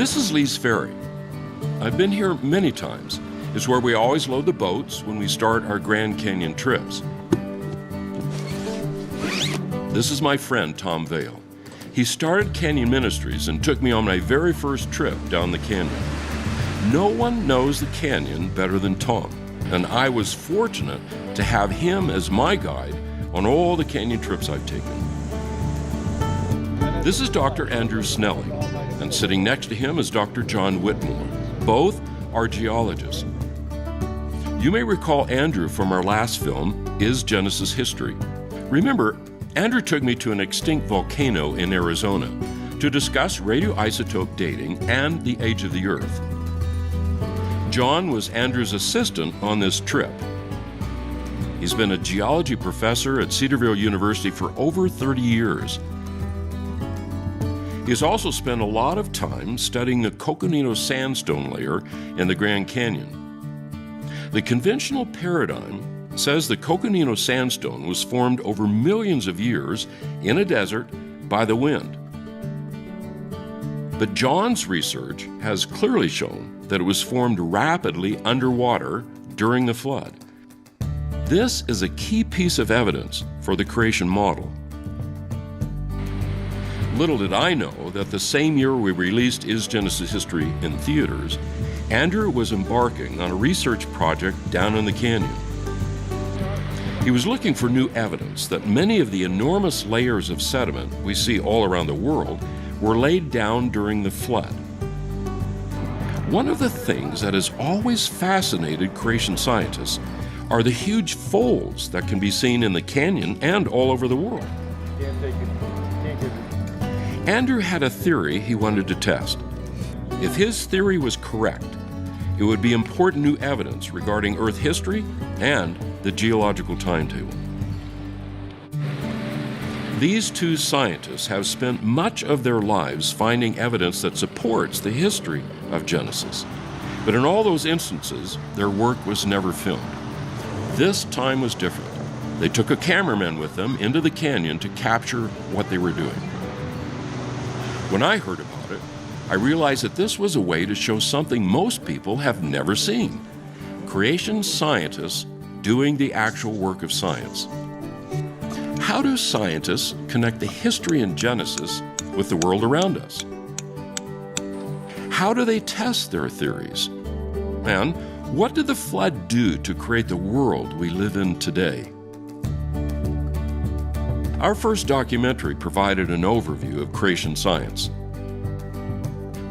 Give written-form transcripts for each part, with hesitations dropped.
This is Lee's Ferry. I've been here many times. It's where we always load the boats when we start our Grand Canyon trips. This is my friend, Tom Vail. He started Canyon Ministries and took me on my very first trip down the canyon. No one knows the canyon better than Tom, and I was fortunate to have him as my guide on all the canyon trips I've taken. This is Dr. Andrew Snelling, and sitting next to him is Dr. John Whitmore. Both are geologists. You may recall Andrew from our last film, Is Genesis History? Remember, Andrew took me to an extinct volcano in Arizona to discuss radioisotope dating and the age of the Earth. John was Andrew's assistant on this trip. He's been a geology professor at Cedarville University for over 30 years. He has also spent a lot of time studying the Coconino sandstone layer in the Grand Canyon. The conventional paradigm says the Coconino sandstone was formed over millions of years in a desert by the wind. But John's research has clearly shown that it was formed rapidly underwater during the flood. This is a key piece of evidence for the creation model. Little did I know that the same year we released Is Genesis History in theaters, Andrew was embarking on a research project down in the canyon. He was looking for new evidence that many of the enormous layers of sediment we see all around the world were laid down during the flood. One of the things that has always fascinated creation scientists are the huge folds that can be seen in the canyon and all over the world. Andrew had a theory he wanted to test. If his theory was correct, it would be important new evidence regarding Earth history and the geological timetable. These two scientists have spent much of their lives finding evidence that supports the history of Genesis. But in all those instances, their work was never filmed. This time was different. They took a cameraman with them into the canyon to capture what they were doing. When I heard about it, I realized that this was a way to show something most people have never seen: creation scientists doing the actual work of science. How do scientists connect the history in Genesis with the world around us? How do they test their theories? And what did the flood do to create the world we live in today? Our first documentary provided an overview of creation science.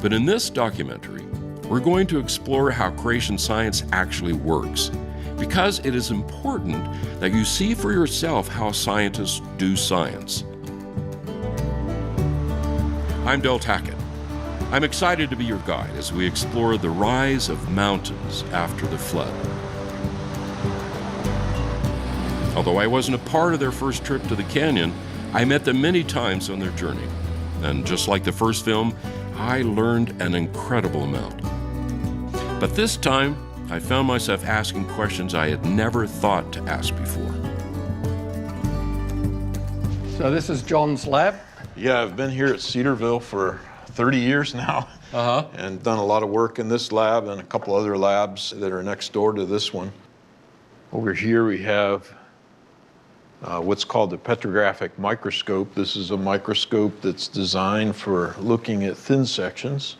But in this documentary, we're going to explore how creation science actually works, because it is important that you see for yourself how scientists do science. I'm Del Tackett. I'm excited to be your guide as we explore the rise of mountains after the flood. Although I wasn't a part of their first trip to the canyon, I met them many times on their journey. And just like the first film, I learned an incredible amount. But this time, I found myself asking questions I had never thought to ask before. So this is John's lab? Yeah, I've been here at Cedarville for 30 years now, and done a lot of work in this lab and a couple other labs that are next door to this one. Over here we have what's called the petrographic microscope. This is a microscope that's designed for looking at thin sections,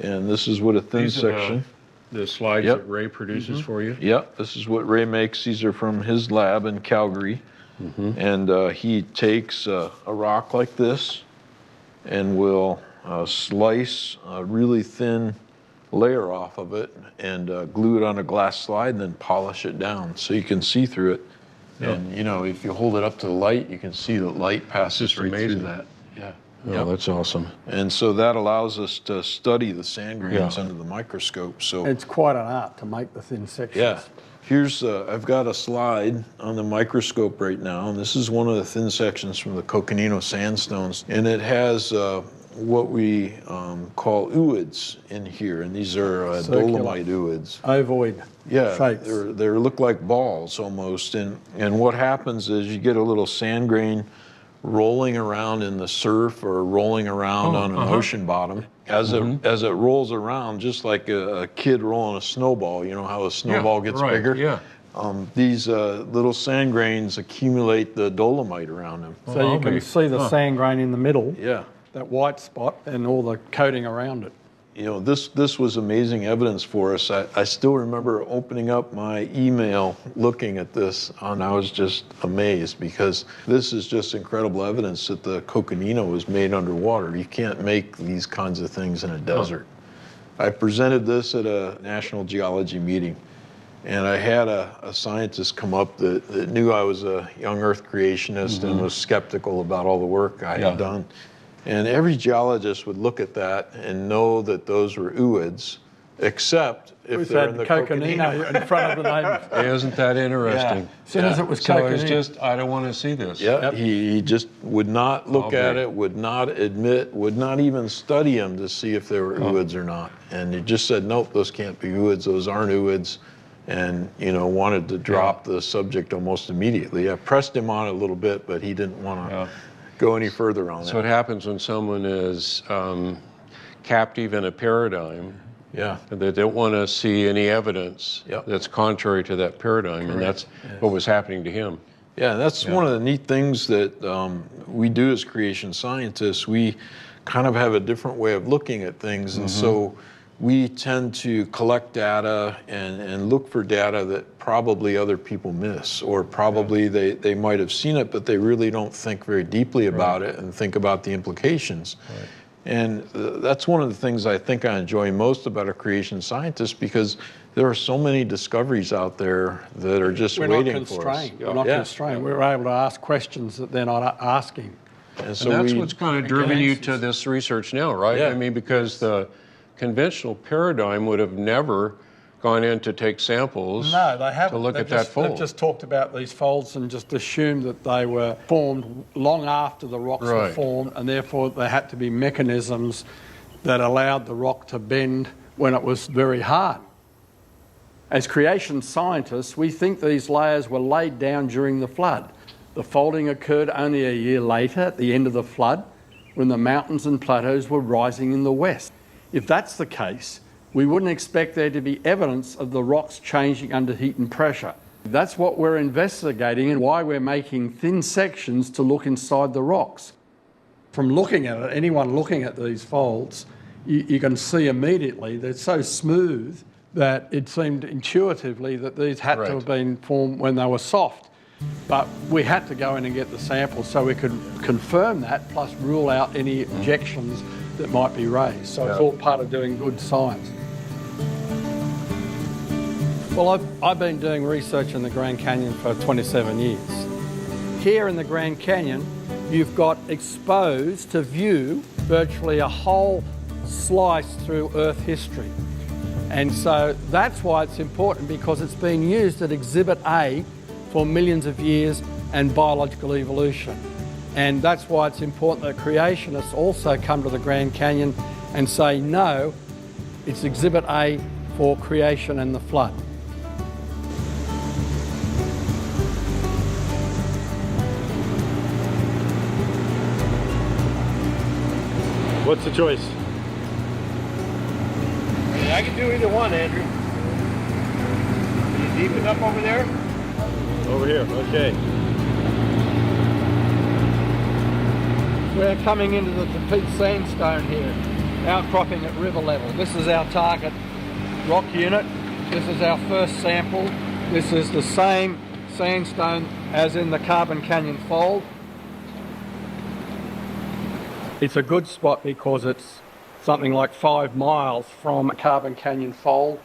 and this is what a thin section. The slides Yep. that Ray produces for you? Yep, this is what Ray makes. These are from his lab in Calgary. And he takes a rock like this and will slice a really thin layer off of it and glue it on a glass slide and then polish it down so you can see through it. Yep. And you know, if you hold it up to the light, you can see the light passes right through that. Yeah. Oh, that's awesome. And so that allows us to study the sand grains under the microscope. So it's quite an art to make the thin sections. yeah. Here's, I've got a slide on the microscope right now, and this is one of the thin sections from the Coconino sandstones. And it has what we call ooids in here, and these are dolomite ooids. Ovoid shapes. They look like balls almost. And what happens is you get a little sand grain rolling around in the surf or rolling around on an ocean bottom. as it rolls around, just like a kid rolling a snowball. You know how a snowball gets right, bigger? Yeah. These little sand grains accumulate the dolomite around them. So you can see the sand grain in the middle, Yeah. that white spot, and all the coating around it. You know, this was amazing evidence for us. I still remember opening up my email, looking at this, and I was just amazed, because this is just incredible evidence that the coconino was made underwater. You can't make these kinds of things in a desert. I presented this at a national geology meeting, and I had a scientist come up that knew I was a young earth creationist and was skeptical about all the work I had done. And every geologist would look at that and know that those were ooids, except if they're in the coconino in front of the name. Isn't that interesting? As soon as it was So coconino. it's just, I don't want to see this. Yeah, Yep. he just would not look at it, would not admit, would not even study them to see if they were ooids or not. And he just said, nope, those can't be ooids, those aren't ooids, and, you know, wanted to drop the subject almost immediately. I pressed him on it a little bit, but he didn't want to go any further on So that. what happens when someone is captive in a paradigm, Yeah. they don't want to see any evidence that's contrary to that paradigm, and that's what was happening to him. Yeah, that's one of the neat things that we do as creation scientists. We kind of have a different way of looking at things, and so we tend to collect data and look for data that probably other people miss, or probably they might have seen it, but they really don't think very deeply about it and think about the implications. And that's one of the things I think I enjoy most about a creation scientist, because there are so many discoveries out there that are just waiting for us. We're not constrained. We're able to ask questions that they're not asking. And so And that's what's kind of driven you to this research now, right? Yeah. I mean, because the conventional paradigm would have never gone in to take samples No, they haven't. to look They've at that fold. They've just talked about these folds and just assumed that they were formed long after the rocks were Right. formed, and therefore there had to be mechanisms that allowed the rock to bend when it was very hard. As creation scientists, we think these layers were laid down during the flood. The folding occurred only a year later, at the end of the flood, when the mountains and plateaus were rising in the west. If that's the case, we wouldn't expect there to be evidence of the rocks changing under heat and pressure. That's what we're investigating, and why we're making thin sections to look inside the rocks. From looking at it, anyone looking at these folds, you can see immediately they're so smooth that it seemed intuitively that these had to have been formed when they were soft. But we had to go in and get the samples so we could confirm that, plus rule out any objections that might be raised. So it's all part of doing good science. Well, I've been doing research in the Grand Canyon for 27 years. Here in the Grand Canyon, you've got exposed to view virtually a whole slice through Earth history. And so that's why it's important, because it's been used at Exhibit A for millions of years and biological evolution. And that's why it's important that creationists also come to the Grand Canyon and say, no, it's Exhibit A for creation and the flood. What's the choice? I can do either one, Andrew. Are you deep enough over there? Over here, okay. We're coming into the Tapete sandstone here, outcropping at river level. This is our target rock unit. This is our first sample. This is the same sandstone as in the Carbon Canyon Fold. It's a good spot because it's something like 5 miles from Carbon Canyon Fold.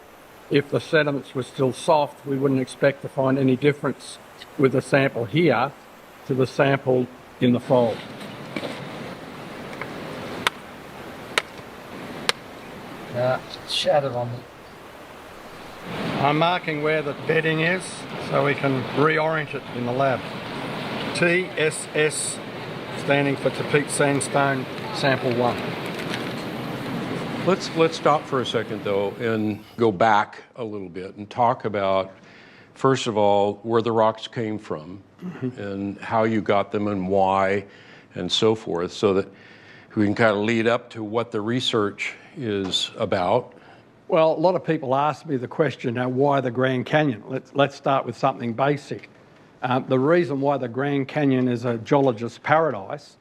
If the sediments were still soft, we wouldn't expect to find any difference with the sample here to the sample in the fold. Shattered on me. I'm marking where the bedding is so we can reorient it in the lab. TSS standing for Tapete Sandstone Sample 1. Let's stop for a second, though, and go back a little bit and talk about, first of all, where the rocks came from and how you got them and why and so forth, so that We can kind of lead up to what the research is about. Well, a lot of people ask me the question, now, why the Grand Canyon? Let's start with something basic. The reason why the Grand Canyon is a geologist's paradise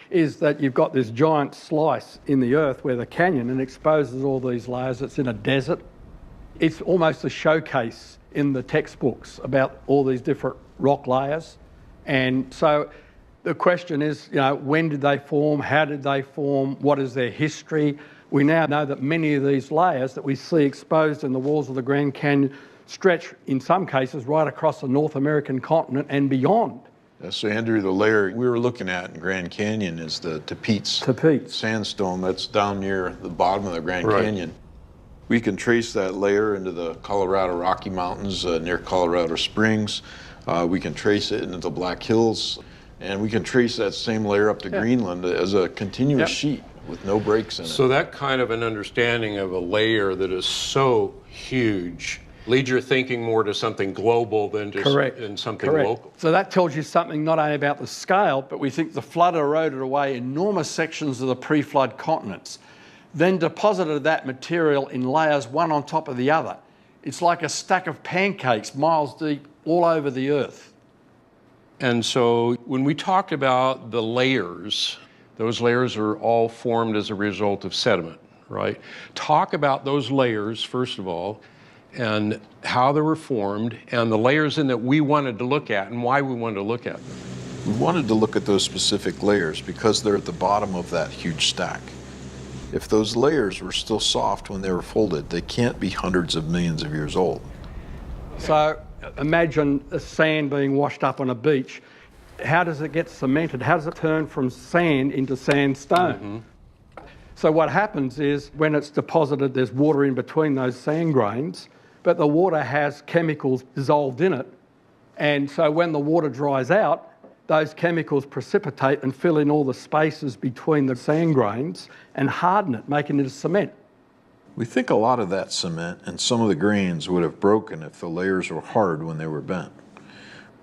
is that you've got this giant slice in the earth where the canyon and exposes all these layers. It's in a desert. It's almost a showcase in the textbooks about all these different rock layers. And so the question is, when did they form? How did they form? What is their history? We now know that many of these layers that we see exposed in the walls of the Grand Canyon stretch, in some cases, right across the North American continent and beyond. So Andrew, the layer we were looking at in Grand Canyon is the Tapeats sandstone that's down near the bottom of the Grand Canyon. We can trace that layer into the Colorado Rocky Mountains near Colorado Springs. We can trace it into the Black Hills, and we can trace that same layer up to Greenland as a continuous sheet with no breaks in it. So that kind of an understanding of a layer that is so huge leads your thinking more to something global than just in something local. So that tells you something not only about the scale, but we think the flood eroded away enormous sections of the pre-flood continents, then deposited that material in layers one on top of the other. It's like a stack of pancakes miles deep all over the earth. And so when we talked about the layers, those layers are all formed as a result of sediment, right? Talk about those layers, first of all, and how they were formed, and the layers in that we wanted to look at and why we wanted to look at them. We wanted to look at those specific layers because they're at the bottom of that huge stack. If those layers were still soft when they were folded, they can't be hundreds of millions of years old. So imagine a sand being washed up on a beach. How does it get cemented? How does it turn from sand into sandstone? So what happens is when it's deposited, there's water in between those sand grains, but the water has chemicals dissolved in it. And so when the water dries out, those chemicals precipitate and fill in all the spaces between the sand grains and harden it, making it a cement. We think a lot of that cement and some of the grains would have broken if the layers were hard when they were bent.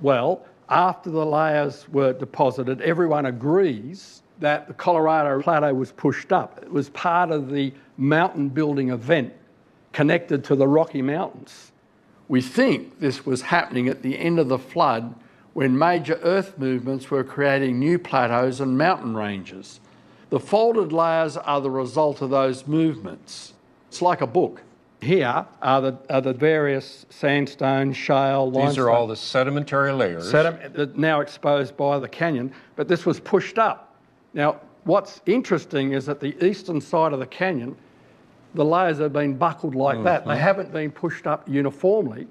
Well, after the layers were deposited, everyone agrees that the Colorado Plateau was pushed up. It was part of the mountain building event connected to the Rocky Mountains. We think this was happening at the end of the flood when major earth movements were creating new plateaus and mountain ranges. The folded layers are the result of those movements. It's like a book. Here are the various sandstone, shale, limestone. These are all the sedimentary layers. Now exposed by the canyon, but this was pushed up. Now, what's interesting is that the eastern side of the canyon, the layers have been buckled like that. They haven't been pushed up uniformly.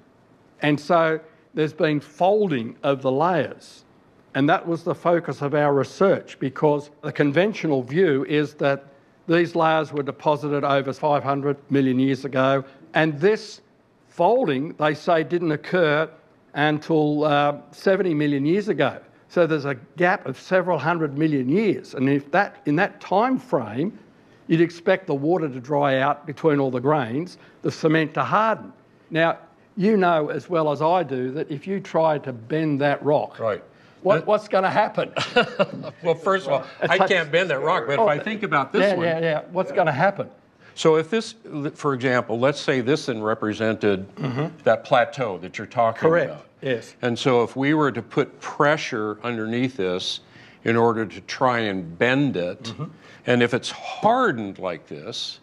And so there's been folding of the layers. And that was the focus of our research, because the conventional view is that these layers were deposited over 500 million years ago. And this folding, they say, didn't occur until 70 million years ago. So there's a gap of several hundred million years. And if that, in that time frame, you'd expect the water to dry out between all the grains, the cement to harden. Now, you know as well as I do that if you try to bend that rock, what's going to happen? Well, first of all, I can't bend that rock, but if I think about this one. What's going to happen? So if this, for example, let's say this then represented that plateau that you're talking about. Yes. And so if we were to put pressure underneath this in order to try and bend it, and if it's hardened like this,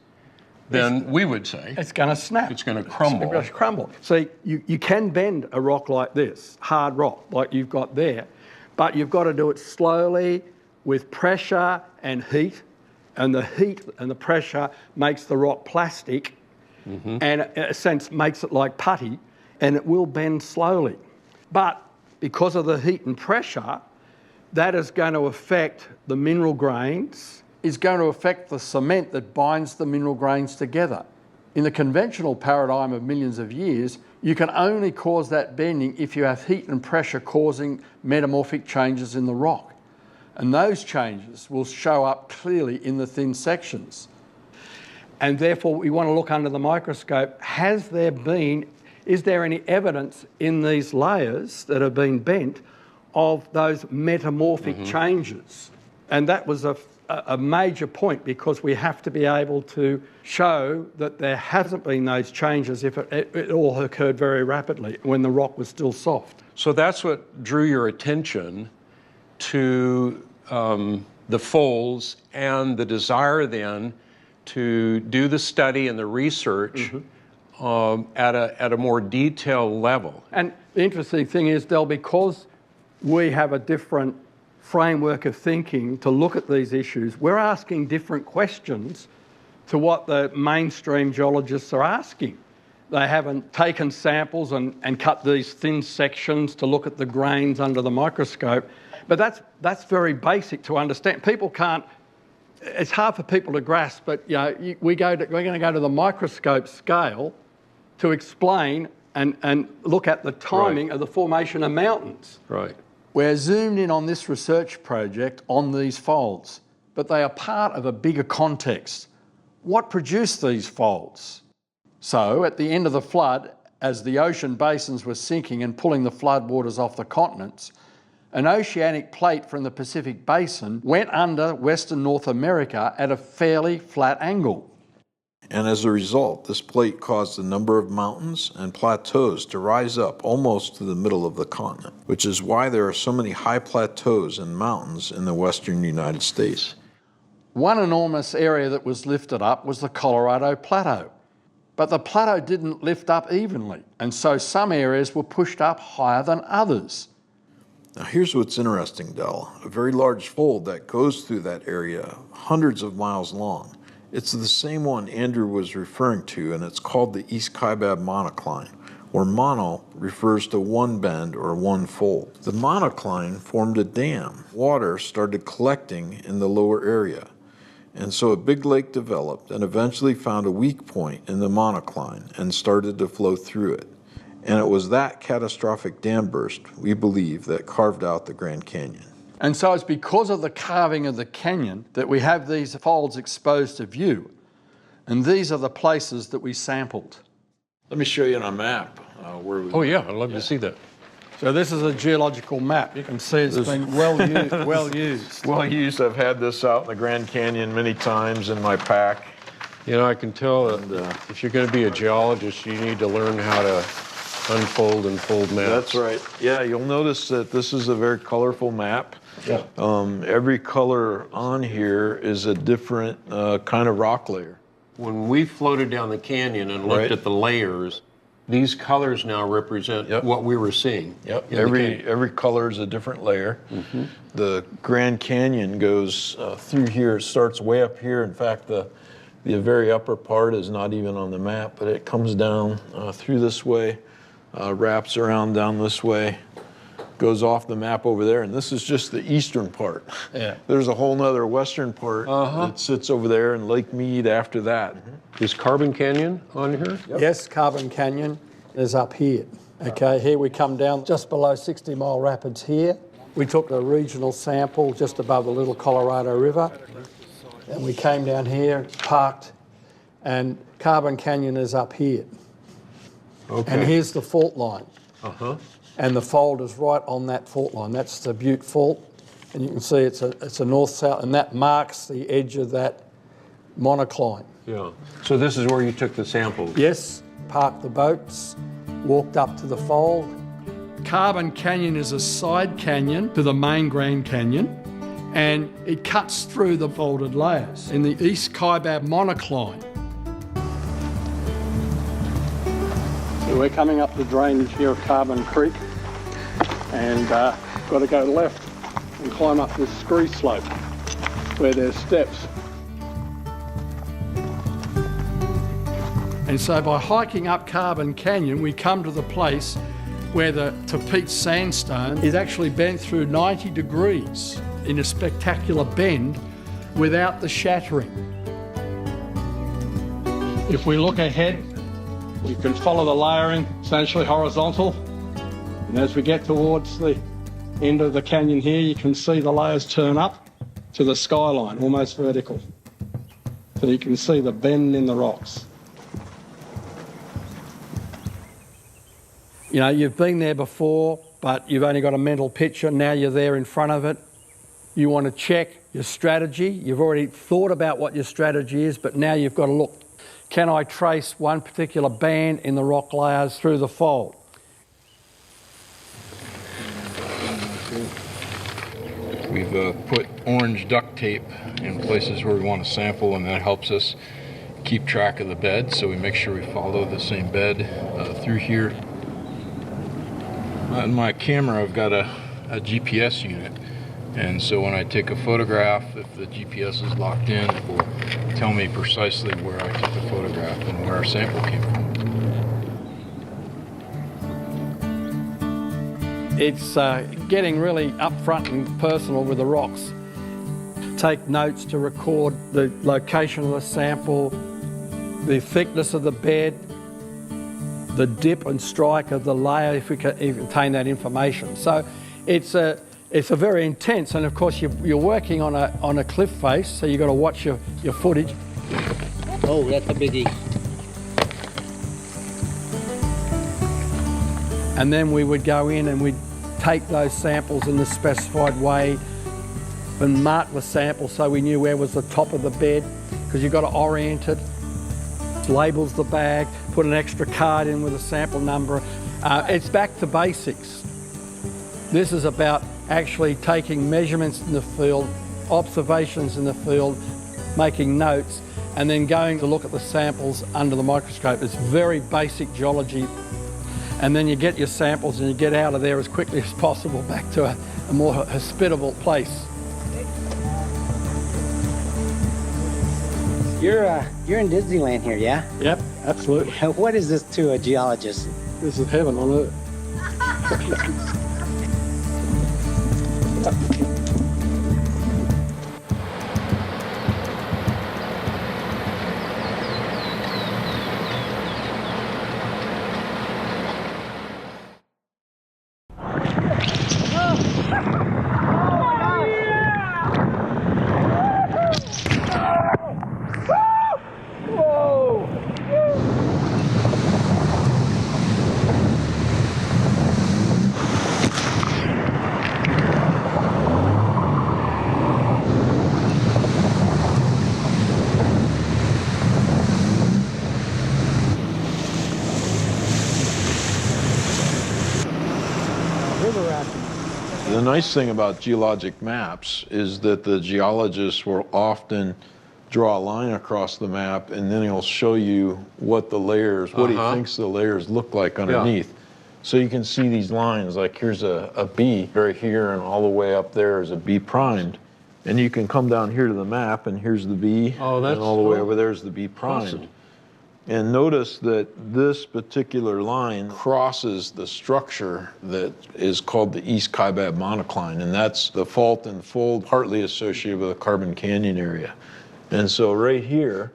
then we would say it's going to snap. It's going to crumble. It's going to crumble. So you can bend a rock like this, hard rock, like you've got there, but you've got to do it slowly with pressure and heat, and the heat and the pressure makes the rock plastic and in a sense makes it like putty, and it will bend slowly. But because of the heat and pressure, that is going to affect the mineral grains, is going to affect the cement that binds the mineral grains together. In the conventional paradigm of millions of years, you can only cause that bending if you have heat and pressure causing metamorphic changes in the rock. And those changes will show up clearly in the thin sections. And therefore, we want to look under the microscope, is there any evidence in these layers that have been bent of those metamorphic changes? And that was a a major point, because we have to be able to show that there hasn't been those changes if it all occurred very rapidly when the rock was still soft. So that's what drew your attention to the folds and the desire then to do the study and the research at a more detailed level. And the interesting thing is, Del, because we have a different framework of thinking to look at these issues, we're asking different questions to what the mainstream geologists are asking. They haven't taken samples and cut these thin sections to look at the grains under the microscope. But that's very basic to understand. People can't, it's hard for people to grasp, but we're going to go to the microscope scale to explain and look at the timing of the formation of mountains. Right. We're zoomed in on this research project on these folds, but they are part of a bigger context. What produced these folds? So at the end of the flood, as the ocean basins were sinking and pulling the floodwaters off the continents, an oceanic plate from the Pacific Basin went under Western North America at a fairly flat angle. And as a result, this plate caused a number of mountains and plateaus to rise up almost to the middle of the continent, which is why there are so many high plateaus and mountains in the western United States. One enormous area that was lifted up was the Colorado Plateau. But the plateau didn't lift up evenly, and so some areas were pushed up higher than others. Now here's what's interesting, Del. A very large fold that goes through that area, hundreds of miles long. It's the same one Andrew was referring to, and it's called the East Kaibab monocline, where mono refers to one bend or one fold. The monocline formed a dam. Water started collecting in the lower area, and so a big lake developed and eventually found a weak point in the monocline and started to flow through it. And it was that catastrophic dam burst, we believe, that carved out the Grand Canyon. And so it's because of the carving of the canyon that we have these folds exposed to view. And these are the places that we sampled. Let me show you on a map where we... Oh yeah, I'd love to see that. So this is a geological map. You can see it's been well used. Well used. I've had this out in the Grand Canyon many times in my pack. You know, I can tell that if you're going to be a geologist, you need to learn how to unfold and fold maps. That's right. Yeah, you'll notice that this is a very colorful map. Yeah. Every color on here is a different kind of rock layer. When we floated down the canyon and looked at the layers, these colors now represent what we were seeing. Yep. Every color is a different layer. Mm-hmm. The Grand Canyon goes through here. It starts way up here. In fact, the very upper part is not even on the map, but it comes down through this way, wraps around down this way, goes off the map over there, and this is just the eastern part. Yeah. There's a whole nother western part that sits over there, and Lake Mead after that. Is Carbon Canyon on here? Yep. Yes, Carbon Canyon is up here. Okay, here we come down just below 60 Mile Rapids here. We took a regional sample just above the Little Colorado River, and we came down here, parked, and Carbon Canyon is up here. Okay. And here's the fault line. And the fold is right on that fault line. That's the Butte Fault. And you can see it's a north-south, and that marks the edge of that monocline. Yeah. So this is where you took the samples? Yes. Parked the boats, walked up to the fold. Carbon Canyon is a side canyon to the main Grand Canyon, and it cuts through the folded layers in the East Kaibab monocline. So we're coming up the drainage here of Carbon Creek, and got to go left and climb up this scree slope where there's steps. And so by hiking up Carbon Canyon, we come to the place where the Tapeats sandstone is actually bent through 90 degrees in a spectacular bend without the shattering. If we look ahead, we can follow the layering, essentially horizontal. And as we get towards the end of the canyon here, you can see the layers turn up to the skyline, almost vertical. So you can see the bend in the rocks. You know, you've been there before, but you've only got a mental picture. Now you're there in front of it. You want to check your strategy. You've already thought about what your strategy is, but now you've got to look, can I trace one particular band in the rock layers through the fold? We've put orange duct tape in places where we want to sample, and that helps us keep track of the bed, so we make sure we follow the same bed through here. On my camera, I've got a GPS unit, and so when I take a photograph, if the GPS is locked in, it will tell me precisely where I took the photograph and where our sample came from. It's getting really upfront and personal with the rocks. Take notes to record the location of the sample, the thickness of the bed, the dip and strike of the layer, if we can obtain that information. So it's a very intense, and of course you're working on a cliff face, so you've got to watch your footage. Oh, that's a biggie. And then we would go in and we'd take those samples in the specified way and mark the sample so we knew where was the top of the bed, because you've got to orient it. Labels the bag, put an extra card in with a sample number. It's back to basics. This is about actually taking measurements in the field, observations in the field, making notes, and then going to look at the samples under the microscope. It's very basic geology. And then you get your samples and you get out of there as quickly as possible back to a more hospitable place. You're in Disneyland here, yeah? Yep, absolutely. What is this to a geologist? This is heaven on earth. The nice thing about geologic maps is that the geologists will often draw a line across the map, and then he'll show you what the layers, what he thinks the layers look like underneath. So you can see these lines, like here's a B right here, and all the way up there is a B primed. And you can come down here to the map, and here's the B, and all the way over there is the B primed. Awesome. And notice that this particular line crosses the structure that is called the East Kaibab monocline, and that's the fault and fold partly associated with the Carbon Canyon area. And so right here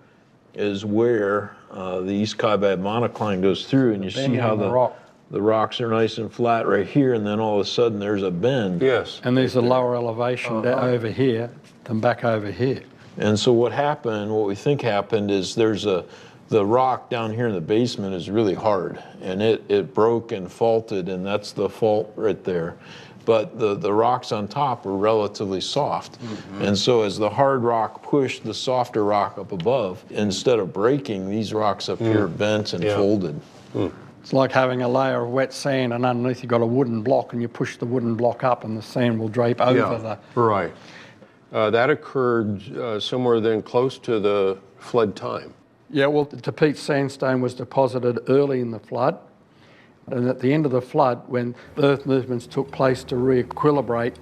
is where the East Kaibab monocline goes through, and you see how the rocks are nice and flat right here, and then all of a sudden there's a bend. Yes. And there's a lower elevation down over here than back over here. And so what happened, what we think happened, is the rock down here in the basement is really hard, and it broke and faulted, and that's the fault right there. But the rocks on top were relatively soft. And so as the hard rock pushed the softer rock up above, instead of breaking, these rocks up here bent and folded. It's like having a layer of wet sand, and underneath you've got a wooden block, and you push the wooden block up and the sand will drape over the... Right. That occurred somewhere then close to the flood time. Yeah, well, the Tapete sandstone was deposited early in the flood, and at the end of the flood, when earth movements took place to re-equilibrate,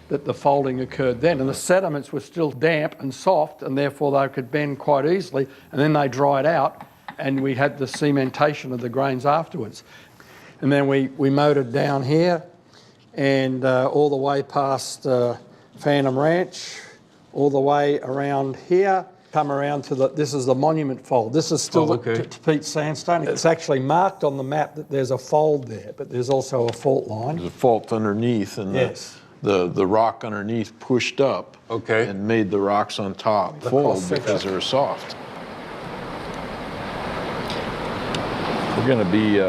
that the folding occurred then, and the sediments were still damp and soft, and therefore they could bend quite easily, and then they dried out, and we had the cementation of the grains afterwards. And then we motored down here, and all the way past Phantom Ranch, all the way around here, come around to this is the Monument Fold. This is still the Tapete sandstone. It's actually marked on the map that there's a fold there, but there's also a fault line. There's a fault underneath, and the rock underneath pushed up and made the rocks on top fold because they were soft. We're going to be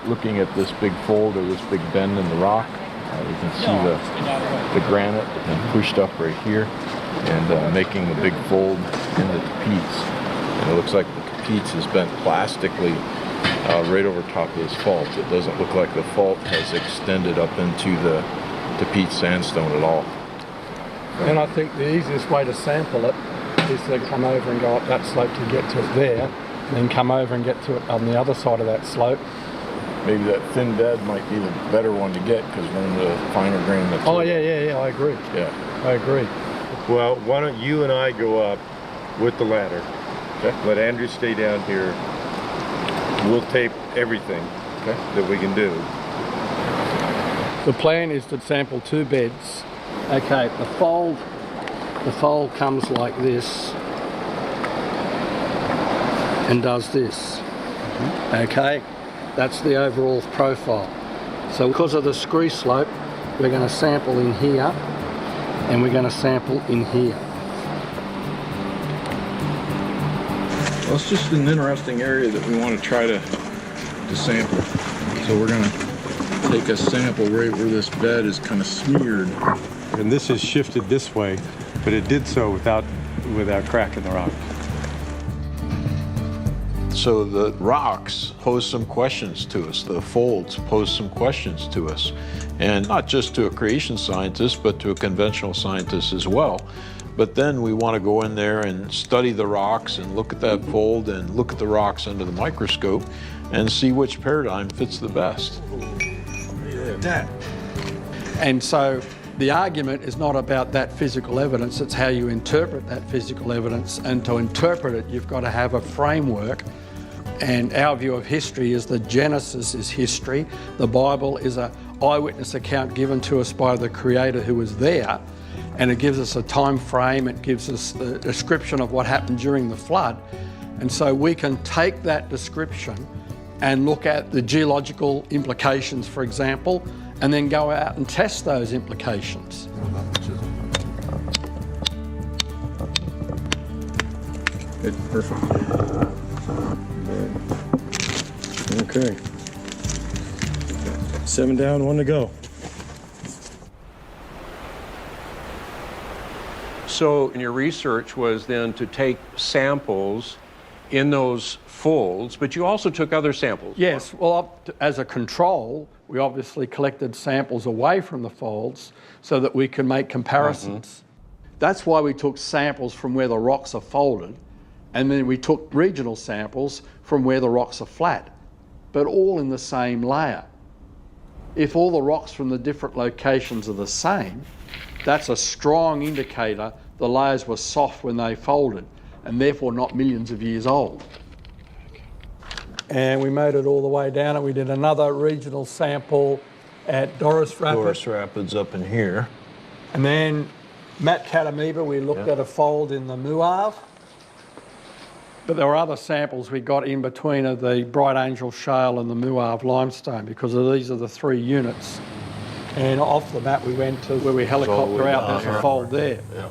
looking at this big fold or this big bend in the rock. You can see the granite and pushed up right here. and making a big fold in the tapetes. And it looks like the tapetes has been plastically right over top of this fault. It doesn't look like the fault has extended up into the tapete sandstone at all. And I think the easiest way to sample it is to come over and go up that slope to get to it there, and then come over and get to it on the other side of that slope. Maybe that thin bed might be the better one to get because we're in the finer grain material. Oh, yeah, I agree. Yeah. I agree. Well, why don't you and I go up with the ladder? Okay. Let Andrew stay down here. We'll tape everything that we can do. The plan is to sample 2 beds. Okay, the fold comes like this and does this. Okay, that's the overall profile. So because of the screw slope, we're going to sample in here and we're going to sample in here. Well, it's just an interesting area that we want to try to sample. So we're going to take a sample right where this bed is kind of smeared. And this is shifted this way, but it did so without cracking the rock. So the rocks pose some questions to us. The folds pose some questions to us. And not just to a creation scientist, but to a conventional scientist as well. But then we want to go in there and study the rocks and look at that fold and look at the rocks under the microscope and see which paradigm fits the best. And so the argument is not about that physical evidence, it's how you interpret that physical evidence. And to interpret it, you've got to have a framework. And our view of history is that Genesis is history. The Bible is an eyewitness account given to us by the Creator who was there. And it gives us a time frame, it gives us a description of what happened during the flood. And so we can take that description and look at the geological implications, for example, and then go out and test those implications. Good, perfect. Okay. 7 down, 1 to go. So your research was then to take samples in those folds, but you also took other samples. Yes, well, as a control, we obviously collected samples away from the folds so that we can make comparisons. That's why we took samples from where the rocks are folded, and then we took regional samples from where the rocks are flat, but all in the same layer. If all the rocks from the different locations are the same, that's a strong indicator the layers were soft when they folded, and therefore not millions of years old. And we made it all the way down, and we did another regional sample at Doris Rapids. Doris Rapids up in here. And then Mat Katameeba, we looked at a fold in the Muave. But there were other samples we got in between of the Bright Angel Shale and the Muave limestone, because these are the 3 units. And off the map we went to where we helicopter out, there's a fold there. Yeah.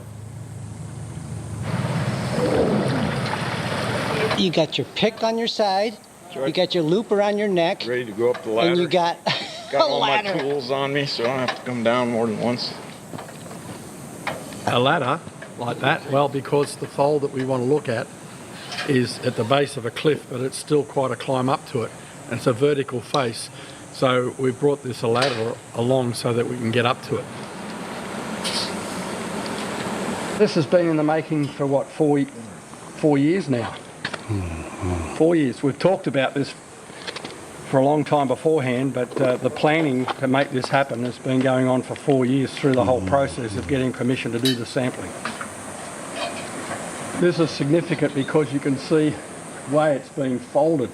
You got your pick on your side, you got your looper on your neck, Ready to go up the ladder? and you got Got a all my ladder. tools on me, so I don't have to come down more than once. A ladder like that, well, because the fold that we want to look at is at the base of a cliff, but it's still quite a climb up to it. And it's a vertical face. So we've brought this ladder along so that we can get up to it. This has been in the making for what, 4 years now? 4 years. We've talked about this for a long time beforehand, but the planning to make this happen has been going on for 4 years through the whole process of getting permission to do the sampling. This is significant because you can see the way it's being folded.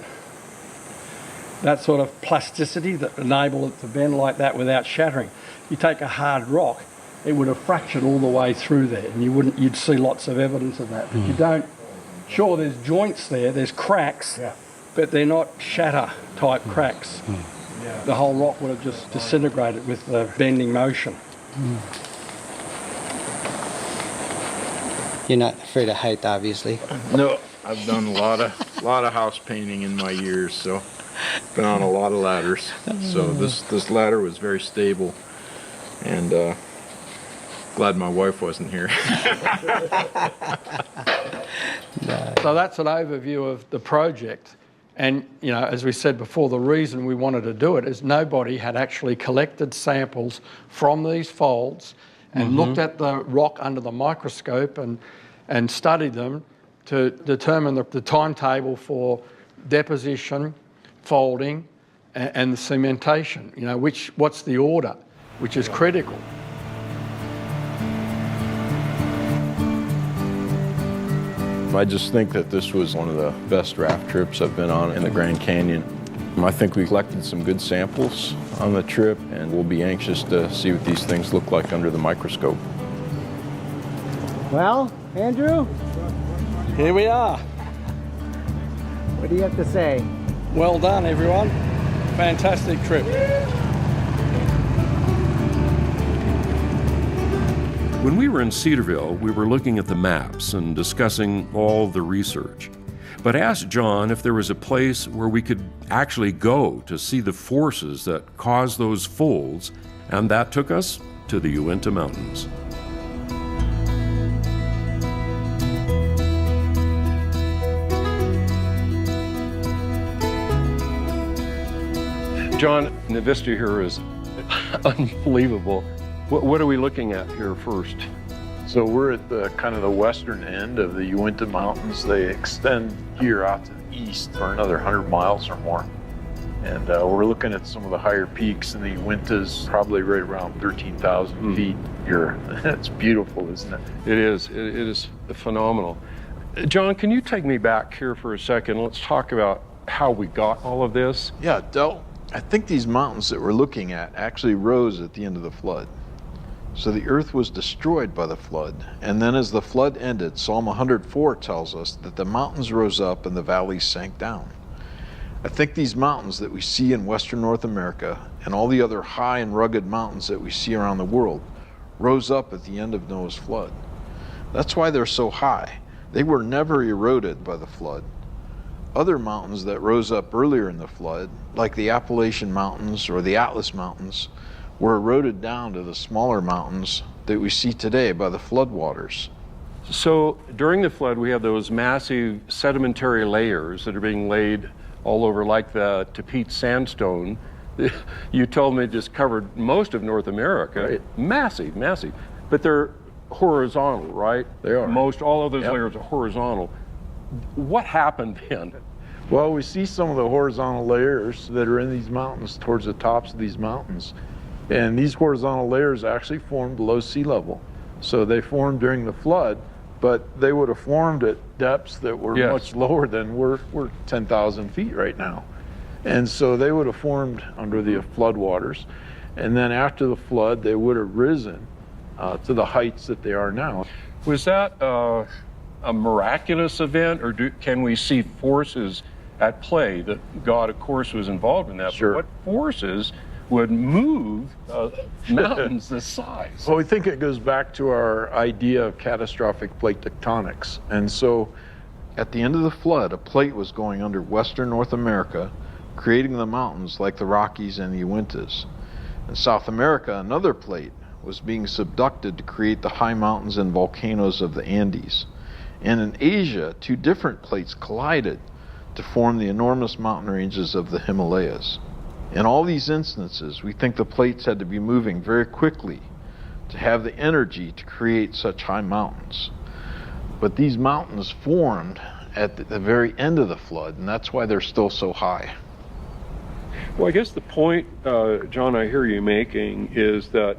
That sort of plasticity that enables it to bend like that without shattering. You take a hard rock, it would have fractured all the way through there, and you'd see lots of evidence of that. But you don't. Sure, there's joints there, there's cracks, but they're not shatter type cracks. The whole rock would have just disintegrated with the bending motion. You're not afraid of height, obviously. No, I've done a lot of house painting in my years, so been on a lot of ladders. So this ladder was very stable, and Glad my wife wasn't here. So that's an overview of the project. And, you know, as we said before, the reason we wanted to do it is nobody had actually collected samples from these folds and looked at the rock under the microscope and studied them to determine the timetable for deposition, folding, and the cementation. You know, what's the order, which is critical. I just think that this was one of the best raft trips I've been on in the Grand Canyon. I think we collected some good samples on the trip, and we'll be anxious to see what these things look like under the microscope. Well, Andrew, Here we are. what do you have to say? Well done, everyone. Fantastic trip. When we were in Cedarville, we were looking at the maps and discussing all the research, but asked John if there was a place where we could actually go to see the forces that caused those folds, and that took us to the Uinta Mountains. John, the vista here is unbelievable. What are we looking at here first? So we're at the kind of the western end of the Uinta Mountains. They extend here out to the east for another 100 miles or more. And we're looking at some of the higher peaks in the Uintas, probably right around 13,000 feet here. It's beautiful, isn't it? It is. It is phenomenal. John, can you take me back here for a second? Let's talk about how we got all of this. Yeah, Del, I think these mountains that we're looking at actually rose at the end of the flood. So the earth was destroyed by the flood, and then as the flood ended, Psalm 104 tells us that the mountains rose up and the valleys sank down. I think these mountains that we see in western North America and all the other high and rugged mountains that we see around the world rose up at the end of Noah's flood. That's why they're so high. They were never eroded by the flood. Other mountains that rose up earlier in the flood, like the Appalachian Mountains or the Atlas Mountains, were eroded down to the smaller mountains that we see today by the floodwaters. So during the flood, we have those massive sedimentary layers that are being laid all over, like the Tapete sandstone. You told me just covered most of North America. Right. Massive, massive. But they're horizontal, right? They are. Most all of those layers are horizontal. What happened then? Well, we see some of the horizontal layers that are in these mountains towards the tops of these mountains. And these horizontal layers actually formed below sea level. So they formed during the flood, but they would have formed at depths that were much lower than we're 10,000 feet right now. And so they would have formed under the floodwaters. And then after the flood, they would have risen to the heights that they are now. Was that a miraculous event, or can we see forces at play? That God, of course, was involved in that. Sure. But what forces would move mountains this size? Well, we think it goes back to our idea of catastrophic plate tectonics. And so at the end of the flood, a plate was going under western North America, creating the mountains like the Rockies and the Uintas. In South America, another plate was being subducted to create the high mountains and volcanoes of the Andes. And in Asia, two different plates collided to form the enormous mountain ranges of the Himalayas. In all these instances, we think the plates had to be moving very quickly to have the energy to create such high mountains. But these mountains formed at the very end of the flood, and that's why they're still so high. Well, I guess the point, John, I hear you making is that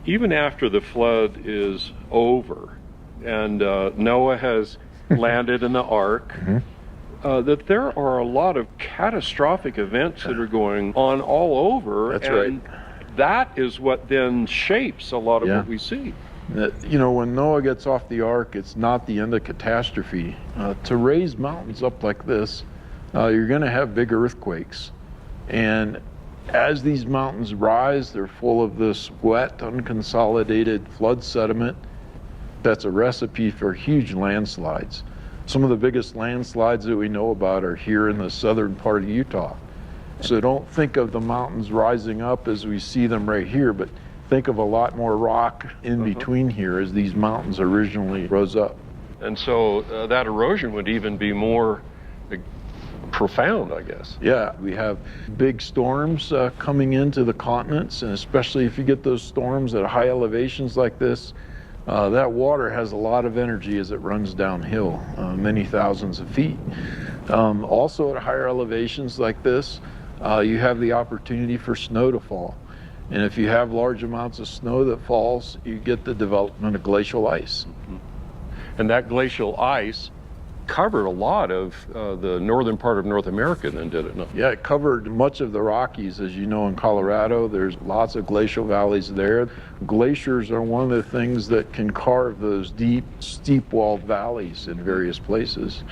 even after the flood is over and Noah has landed in the ark, that there are a lot of catastrophic events that are going on all over. That's and that is what then shapes a lot of what we see. You know, when Noah gets off the ark, it's not the end of catastrophe. To raise mountains up like this, you're going to have big earthquakes. And as these mountains rise, they're full of this wet, unconsolidated flood sediment. That's a recipe for huge landslides. Some of the biggest landslides that we know about are here in the southern part of Utah. So don't think of the mountains rising up as we see them right here, but think of a lot more rock in between here as these mountains originally rose up. And so that erosion would even be more profound, I guess. Yeah, we have big storms coming into the continents, and especially if you get those storms at high elevations like this, that water has a lot of energy as it runs downhill, many thousands of feet. Also at higher elevations like this, you have the opportunity for snow to fall. And if you have large amounts of snow that falls, you get the development of glacial ice. And that glacial ice covered a lot of the northern part of North America then, did it not? Yeah, it covered much of the Rockies. As you know, in Colorado, there's lots of glacial valleys there. Glaciers are one of the things that can carve those deep, steep-walled valleys in various places.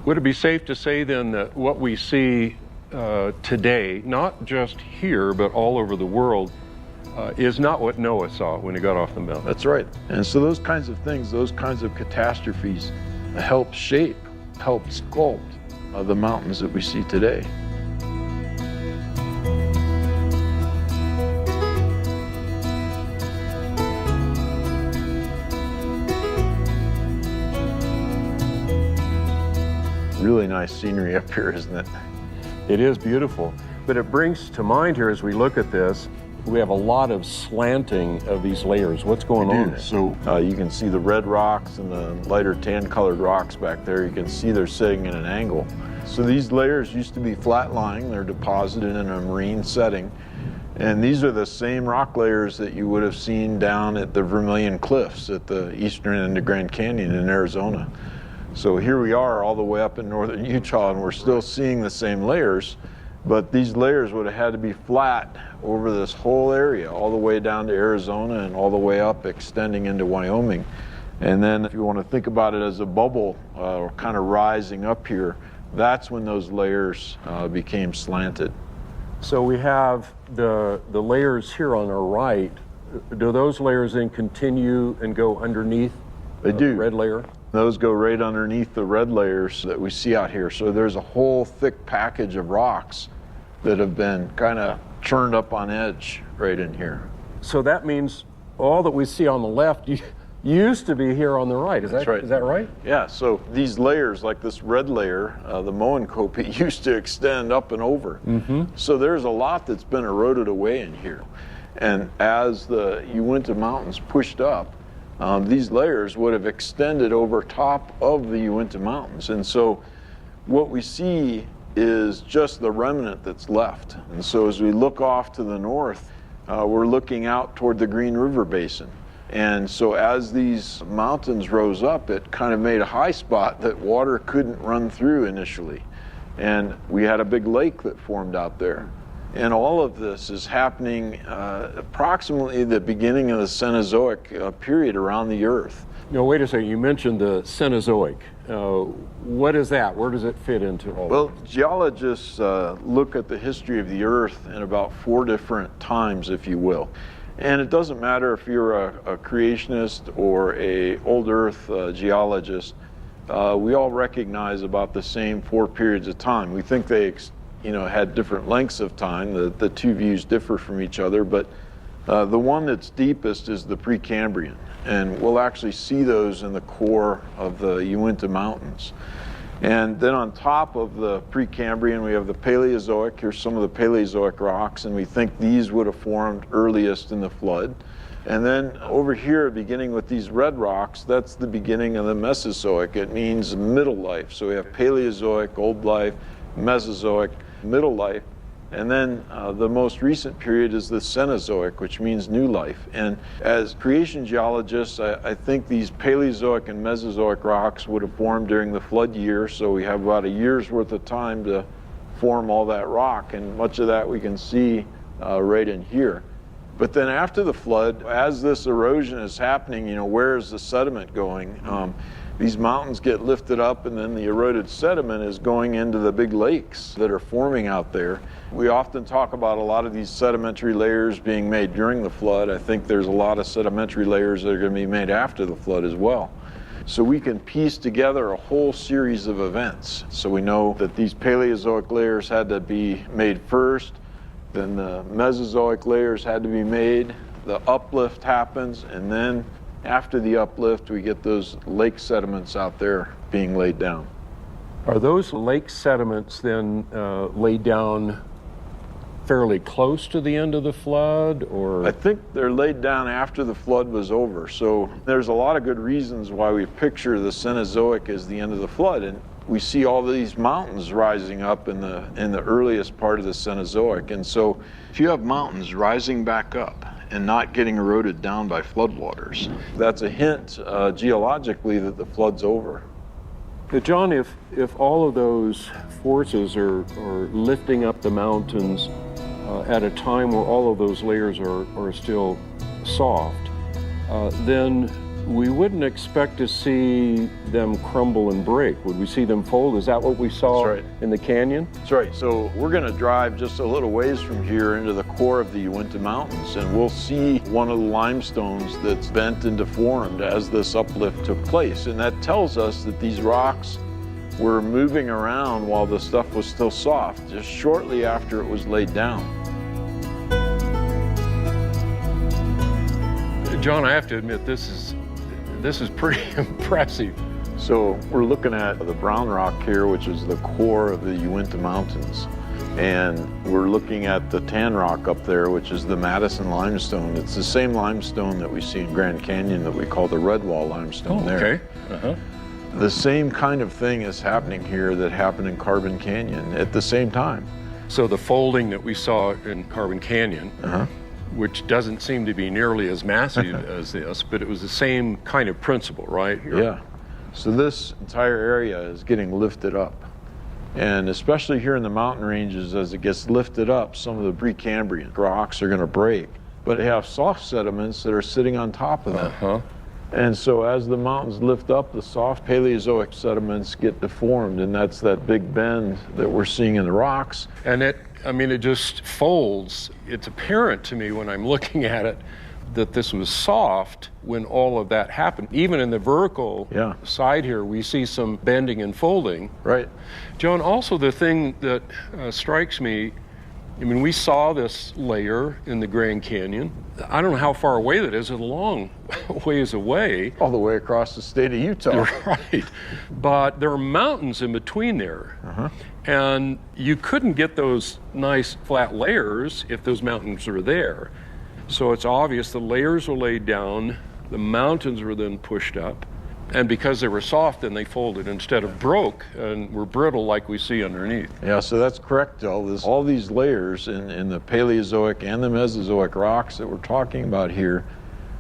Would it be safe to say then that what we see today, not just here, but all over the world, is not what Noah saw when he got off the mountain? That's right. And so those kinds of things, those kinds of catastrophes, help shape, help sculpt the mountains that we see today. Really nice scenery up here, isn't it? It is beautiful, but it brings to mind here as we look at this, we have a lot of slanting of these layers. What's going on there? So you can see the red rocks and the lighter tan-colored rocks back there. You can see they're sitting in an angle. So these layers used to be flat-lying. They're deposited in a marine setting. And these are the same rock layers that you would have seen down at the Vermilion Cliffs at the eastern end of Grand Canyon in Arizona. So here we are all the way up in northern Utah, and we're still seeing the same layers. But these layers would have had to be flat over this whole area, all the way down to Arizona and all the way up, extending into Wyoming. And then if you want to think about it as a bubble kind of rising up here, that's when those layers became slanted. So we have the layers here on our right. Do those layers then continue and go underneath They do. The red layer? Those go right underneath the red layers that we see out here. So there's a whole thick package of rocks that have been kind of churned up on edge right in here. So that means all that we see on the left used to be here on the right. Is That's that right. Is that right? Yeah, so these layers, like this red layer, the Moenkopi, used to extend up and over. So there's a lot that's been eroded away in here. And as the Uinta Mountains pushed up, these layers would have extended over top of the Uinta Mountains. And so what we see is just the remnant that's left. And so as we look off to the north, we're looking out toward the Green River Basin. And so as these mountains rose up, it kind of made a high spot that water couldn't run through initially. And we had a big lake that formed out there. And all of this is happening approximately the beginning of the Cenozoic period around the Earth. No, wait a second. You mentioned the Cenozoic. What is that? Where does it fit into all Well, of this? geologists look at the history of the Earth in about 4 different times, if you will. And it doesn't matter if you're a creationist or a old Earth geologist. We all recognize about the same 4 periods of time. We think they had different lengths of time. The two views differ from each other, but the one that's deepest is the Precambrian. And we'll actually see those in the core of the Uinta Mountains. And then on top of the Precambrian, we have the Paleozoic. Here's some of the Paleozoic rocks, and we think these would have formed earliest in the flood. And then over here, beginning with these red rocks, that's the beginning of the Mesozoic. It means middle life. So we have Paleozoic, old life, Mesozoic, middle life. And then the most recent period is the Cenozoic, which means new life. And as creation geologists, I think these Paleozoic and Mesozoic rocks would have formed during the flood year, so we have about a year's worth of time to form all that rock, and much of that we can see right in here. But then after the flood, as this erosion is happening, where is the sediment going? These mountains get lifted up, and then the eroded sediment is going into the big lakes that are forming out there. We often talk about a lot of these sedimentary layers being made during the flood. I think there's a lot of sedimentary layers that are going to be made after the flood as well. So we can piece together a whole series of events. So we know that these Paleozoic layers had to be made first, then the Mesozoic layers had to be made, the uplift happens, and then after the uplift, we get those lake sediments out there being laid down. Are those lake sediments then laid down fairly close to the end of the flood, or? I think they're laid down after the flood was over. So there's a lot of good reasons why we picture the Cenozoic as the end of the flood. And we see all these mountains rising up in the earliest part of the Cenozoic. And so if you have mountains rising back up and not getting eroded down by floodwaters, that's a hint geologically that the flood's over. John, if all of those forces are lifting up the mountains at a time where all of those layers are still soft, then we wouldn't expect to see them crumble and break. Would we see them fold? Is that what we saw in the canyon? That's right. So we're going to drive just a little ways from here into the core of the Uinta Mountains, and we'll see one of the limestones that's bent and deformed as this uplift took place. And that tells us that these rocks were moving around while the stuff was still soft, just shortly after it was laid down. John, I have to admit, this is pretty impressive. So we're looking at the brown rock here, which is the core of the Uinta Mountains. And we're looking at the tan rock up there, which is the Madison limestone. It's the same limestone that we see in Grand Canyon that we call the Redwall limestone there. Okay. The same kind of thing is happening here that happened in Carbon Canyon at the same time. So the folding that we saw in Carbon Canyon, which doesn't seem to be nearly as massive as this, but it was the same kind of principle, right? Yeah. So this entire area is getting lifted up. And especially here in the mountain ranges, as it gets lifted up, some of the Precambrian rocks are going to break. But they have soft sediments that are sitting on top of them. And so as the mountains lift up, the soft Paleozoic sediments get deformed, and that's that big bend that we're seeing in the rocks. And it just folds. It's apparent to me when I'm looking at it that this was soft when all of that happened. Even in the vertical side here, we see some bending and folding. Right. John, also the thing that strikes me, we saw this layer in the Grand Canyon. I don't know how far away that is. It's a long ways away. All the way across the state of Utah. Right. But there are mountains in between there. And you couldn't get those nice flat layers if those mountains were there. So it's obvious the layers were laid down, the mountains were then pushed up, and because they were soft, then they folded instead of broke and were brittle like we see underneath. Yeah, so that's correct, Del. All these layers in the Paleozoic and the Mesozoic rocks that we're talking about here,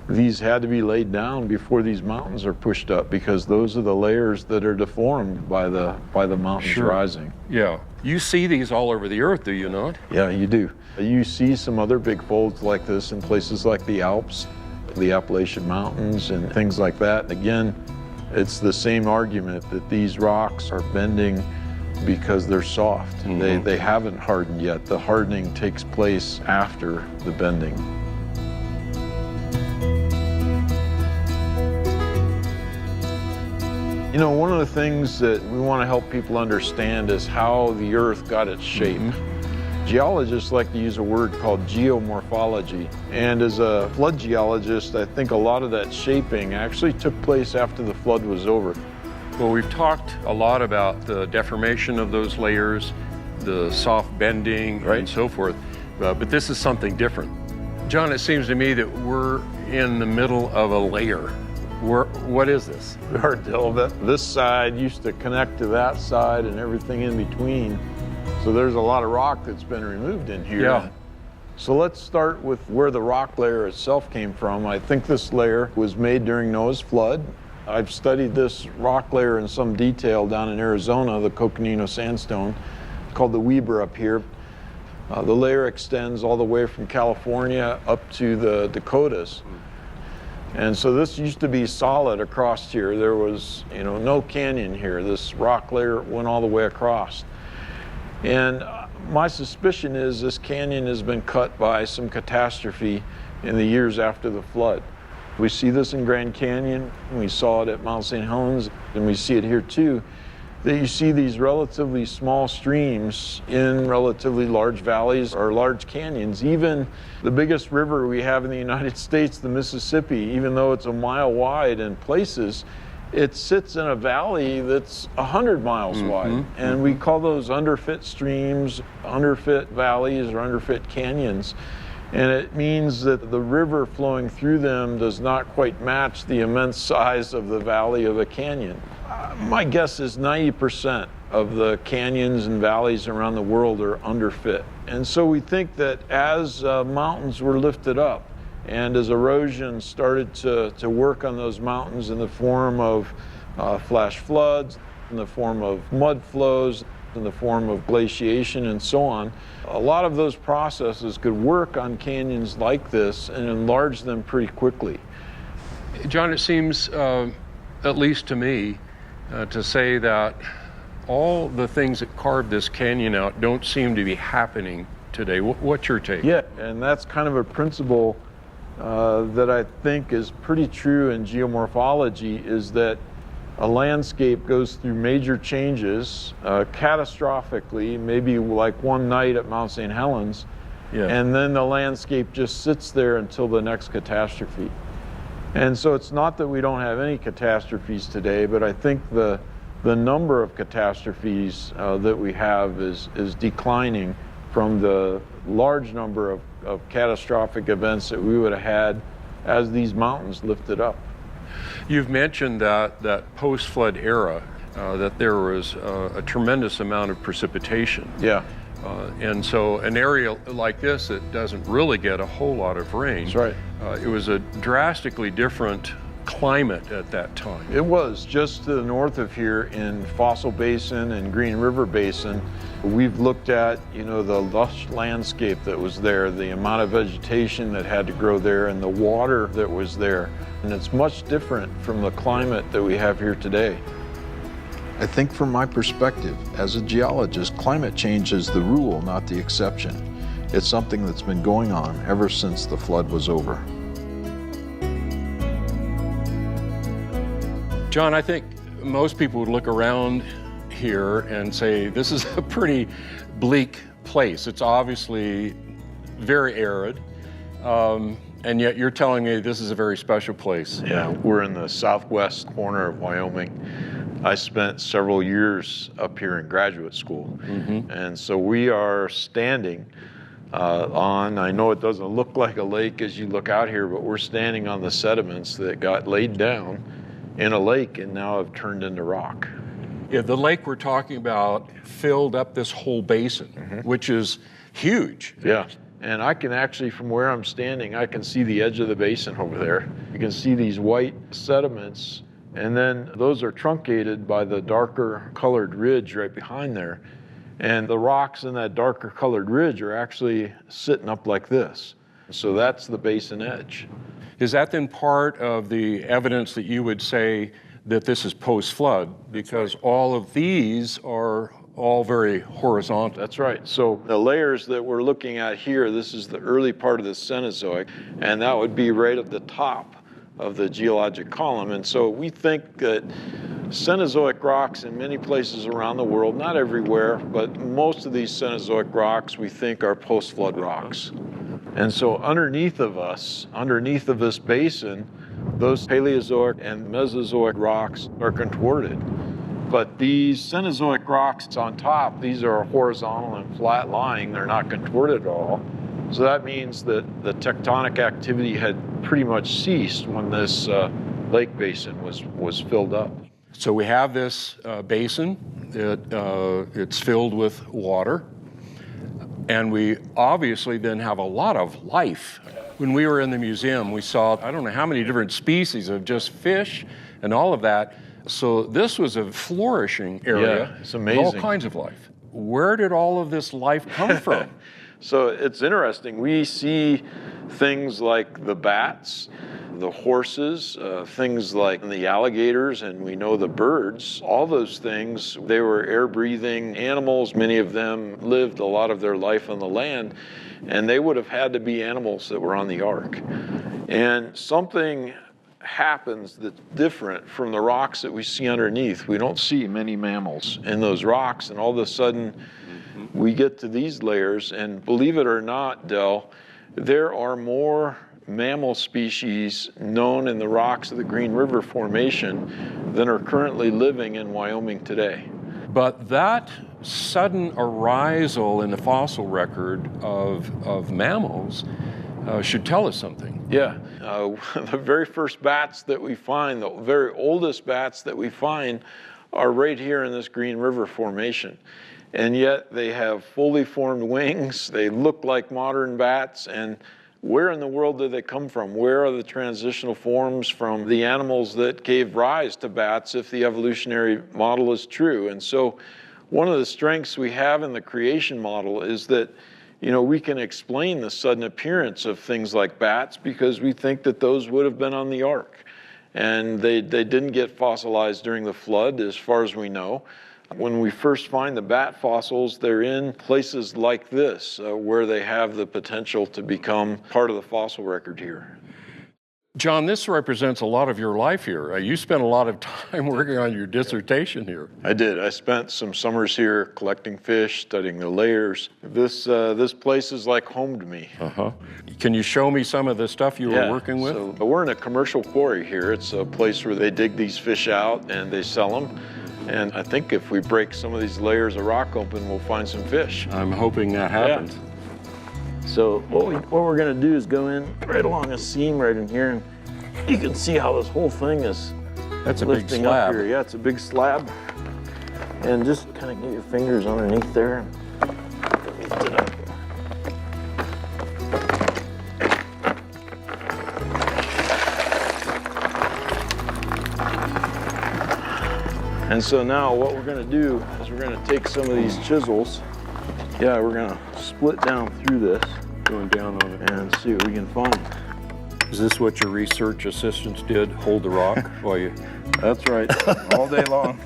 these had to be laid down before these mountains are pushed up, because those are the layers that are deformed by the mountains rising. Yeah. You see these all over the earth, do you not? Yeah, you do. You see some other big folds like this in places like the Alps, the Appalachian Mountains, and things like that. Again, it's the same argument that these rocks are bending because they're soft. They haven't hardened yet. The hardening takes place after the bending. You know, one of the things that we want to help people understand is how the Earth got its shape. Geologists like to use a word called geomorphology. And as a flood geologist, I think a lot of that shaping actually took place after the flood was over. Well, we've talked a lot about the deformation of those layers, the soft bending, and so forth, but this is something different. John, it seems to me that we're in the middle of a layer. What is this? This side used to connect to that side and everything in between. So there's a lot of rock that's been removed in here. Yeah. So let's start with where the rock layer itself came from. I think this layer was made during Noah's flood. I've studied this rock layer in some detail down in Arizona, the Coconino Sandstone, called the Weber up here. The layer extends all the way from California up to the Dakotas. And so this used to be solid across here. There was, no canyon here. This rock layer went all the way across. And my suspicion is this canyon has been cut by some catastrophe in the years after the flood. We see this in Grand Canyon, we saw it at Mount St. Helens, and we see it here too. that you see these relatively small streams in relatively large valleys or large canyons. Even the biggest river we have in the United States, the Mississippi, even though it's a mile wide in places, it sits in a valley that's 100 miles wide. And we call those underfit streams, underfit valleys, or underfit canyons. And it means that the river flowing through them does not quite match the immense size of the valley of a canyon. My guess is 90% of the canyons and valleys around the world are underfit. And so we think that as mountains were lifted up and as erosion started to work on those mountains in the form of flash floods, in the form of mud flows, in the form of glaciation and so on, a lot of those processes could work on canyons like this and enlarge them pretty quickly. John, it seems, at least to me, to say that all the things that carved this canyon out don't seem to be happening today. What's your take? Yeah, and that's kind of a principle that I think is pretty true in geomorphology, is that a landscape goes through major changes catastrophically, maybe like one night at Mount St. Helens, and then the landscape just sits there until the next catastrophe. And so it's not that we don't have any catastrophes today, but I think the number of catastrophes that we have is declining from the large number of catastrophic events that we would have had as these mountains lifted up. You've mentioned that post-flood era, that there was a tremendous amount of precipitation. Yeah. And so an area like this that doesn't really get a whole lot of rain. That's right. It was a drastically different climate at that time. It was just to the north of here in Fossil Basin and Green River Basin. We've looked at, the lush landscape that was there, the amount of vegetation that had to grow there, and the water that was there. And it's much different from the climate that we have here today. I think from my perspective, as a geologist, climate change is the rule, not the exception. It's something that's been going on ever since the flood was over. John, I think most people would look around here and say, this is a pretty bleak place. It's obviously very arid, and yet you're telling me this is a very special place. Yeah, we're in the southwest corner of Wyoming. I spent several years up here in graduate school, and so we are standing I know it doesn't look like a lake as you look out here, but we're standing on the sediments that got laid down in a lake and now have turned into rock. Yeah, the lake we're talking about filled up this whole basin, which is huge. Yeah, and I can actually, from where I'm standing, I can see the edge of the basin over there. You can see these white sediments, and then those are truncated by the darker colored ridge right behind there. And the rocks in that darker colored ridge are actually sitting up like this. So that's the basin edge. Is that then part of the evidence that you would say that this is post-flood? Because all of these are all very horizontal. That's right. So the layers that we're looking at here, this is the early part of the Cenozoic, and that would be right at the top of the geologic column. And so we think that Cenozoic rocks in many places around the world, not everywhere, but most of these Cenozoic rocks we think are post-flood rocks. And so underneath of us, underneath of this basin, those Paleozoic and Mesozoic rocks are contorted. But these Cenozoic rocks on top, these are horizontal and flat lying, they're not contorted at all. So that means that the tectonic activity had pretty much ceased when this lake basin was filled up. So we have this basin, it's filled with water, and we obviously then have a lot of life. When we were in the museum, we saw, I don't know how many different species of just fish and all of that. So this was a flourishing area. Yeah, it's amazing. With all kinds of life. Where did all of this life come from? So it's interesting. We see things like the bats, the horses, things like the alligators, and we know the birds. All those things, they were air-breathing animals. Many of them lived a lot of their life on the land, and they would have had to be animals that were on the ark. And something happens that's different from the rocks that we see underneath. We don't see many mammals in those rocks, and all of a sudden we get to these layers, and believe it or not, Del, there are more mammal species known in the rocks of the Green River Formation than are currently living in Wyoming today. But that sudden arisal in the fossil record of mammals should tell us something. Yeah, the very first bats that we find, the very oldest bats that we find, are right here in this Green River Formation. And yet they have fully formed wings, they look like modern bats, and where in the world did they come from? Where are the transitional forms from the animals that gave rise to bats if the evolutionary model is true? And so one of the strengths we have in the creation model is that, you know, we can explain the sudden appearance of things like bats because we think that those would have been on the ark. And they didn't get fossilized during the flood, as far as we know. When we first find the bat fossils, they're in places like this, where they have the potential to become part of the fossil record here. John, this represents a lot of your life here. You spent a lot of time working on your dissertation here. I did. I spent some summers here collecting fish, studying the layers. This place is like home to me. Can you show me some of the stuff you were working with? So we're in a commercial quarry here. It's a place where they dig these fish out and they sell them. And I think if we break some of these layers of rock open, we'll find some fish. I'm hoping that happens. Yeah. So what we're gonna do is go in right along a seam right in here, and you can see how this whole thing is That's a big lifting slab. up here. Yeah, it's a big slab. And just kind of get your fingers underneath there and lift it up. And so now what we're gonna do is we're gonna take some of these chisels. Yeah, we're gonna split down through this. Going down on it. And see what we can find. Is this what your research assistants did, hold the rock while you... That's right, all day long.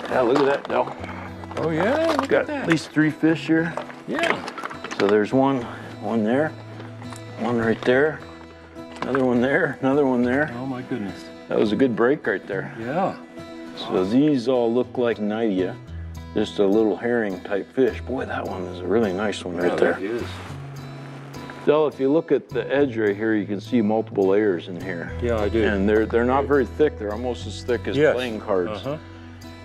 Yeah, look at that, Del. Oh yeah, look Got at that. at least 3 fish here. Yeah. So there's one there, one right there, another one there, another one there. Oh my goodness. That was a good break right there. Yeah. So these all look like Nidia, just a little herring type fish. Boy, that one is a really nice one right there. That is. Del, if you look at the edge right here, you can see multiple layers in here. Yeah, I do. And they're not very thick. They're almost as thick as playing cards.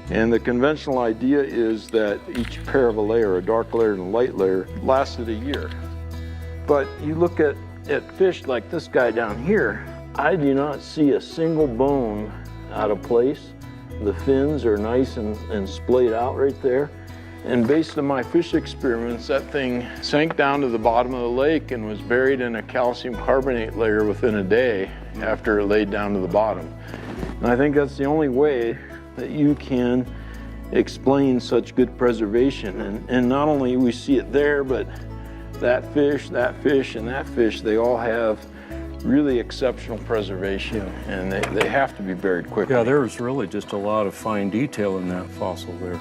And the conventional idea is that each pair of a layer, a dark layer and a light layer, lasted a year. But you look at fish like this guy down here, I do not see a single bone out of place. The fins are nice and splayed out right there. And based on my fish experiments, that thing sank down to the bottom of the lake and was buried in a calcium carbonate layer within a day after it laid down to the bottom. And I think that's the only way that you can explain such good preservation. And not only we see it there, but that fish, and that fish, they all have really exceptional preservation, and they have to be buried quickly. Yeah, there was really just a lot of fine detail in that fossil there.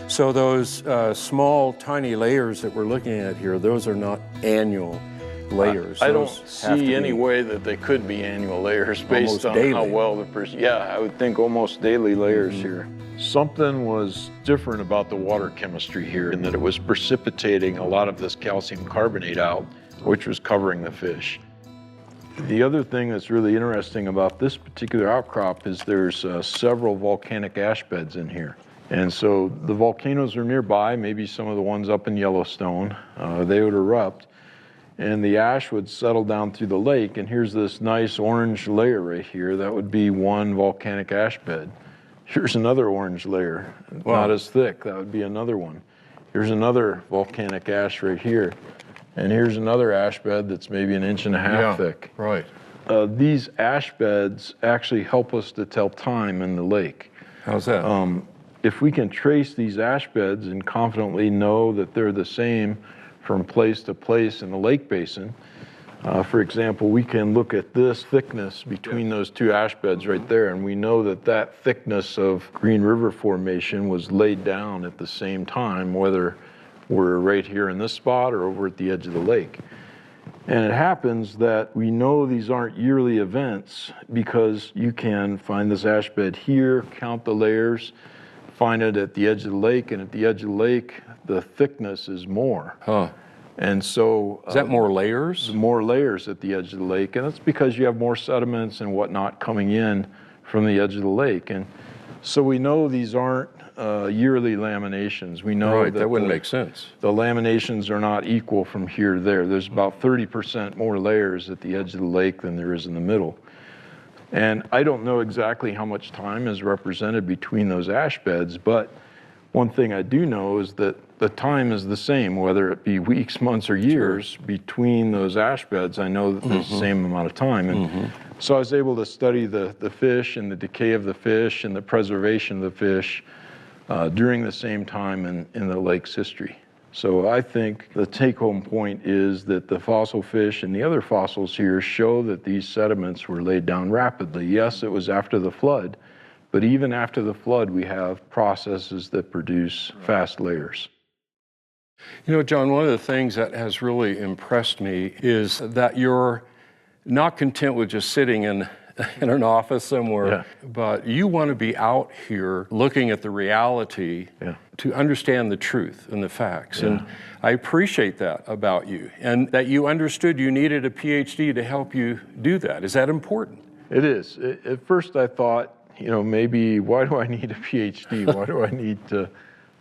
So those small, tiny layers that we're looking at here, those are not annual layers. I don't Those have to see any be way that they could be annual layers based on daily. how well yeah, I would think almost daily layers here. Something was different about the water chemistry here in that it was precipitating a lot of this calcium carbonate out, which was covering the fish. The other thing that's really interesting about this particular outcrop is there's several volcanic ash beds in here. And so the volcanoes are nearby, maybe some of the ones up in Yellowstone. They would erupt, and the ash would settle down through the lake, and here's this nice orange layer right here. That would be one volcanic ash bed. Here's another orange layer, not as thick. That would be another one. Here's another volcanic ash right here. And here's another ash bed that's maybe 1.5 inches thick. Right. These ash beds actually help us to tell time in the lake. How's that? If we can trace these ash beds and confidently know that they're the same from place to place in the lake basin, for example, we can look at this thickness between those 2 ash beds right there, and we know that that thickness of Green River Formation was laid down at the same time, whether we're right here in this spot or over at the edge of the lake. And it happens that we know these aren't yearly events because you can find this ash bed here, count the layers, find it at the edge of the lake, and at the edge of the lake, the thickness is more. Huh. And so... Is that more layers? More layers at the edge of the lake, and that's because you have more sediments and whatnot coming in from the edge of the lake. And so we know these aren't yearly laminations. We know that wouldn't make sense. The laminations are not equal from here to there. There's about 30% more layers at the edge of the lake than there is in the middle. And I don't know exactly how much time is represented between those ash beds, but one thing I do know is that the time is the same, whether it be weeks, months, or years between those ash beds. I know that there's the same amount of time. And so I was able to study the fish and the decay of the fish and the preservation of the fish during the same time in the lake's history. So I think the take-home point is that the fossil fish and the other fossils here show that these sediments were laid down rapidly. Yes, it was after the flood, but even after the flood, we have processes that produce fast layers. You know, John, one of the things that has really impressed me is that you're not content with just sitting in an office somewhere, but you want to be out here looking at the reality to understand the truth and the facts. And I appreciate that about you, and that you understood you needed a PhD to help you do that. Is that important? It is. At first I thought, you know, maybe why do I need a PhD? Why do I need to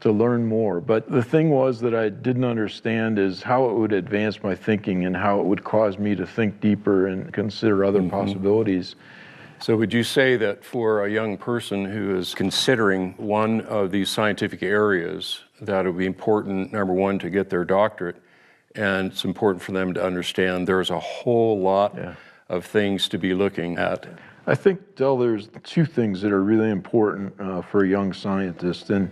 learn more? But the thing was that I didn't understand is how it would advance my thinking and how it would cause me to think deeper and consider other possibilities. So would you say that for a young person who is considering one of these scientific areas, that it would be important, number one, to get their doctorate, and it's important for them to understand there's a whole lot of things to be looking at? I think, Del, there's two things that are really important for a young scientist. And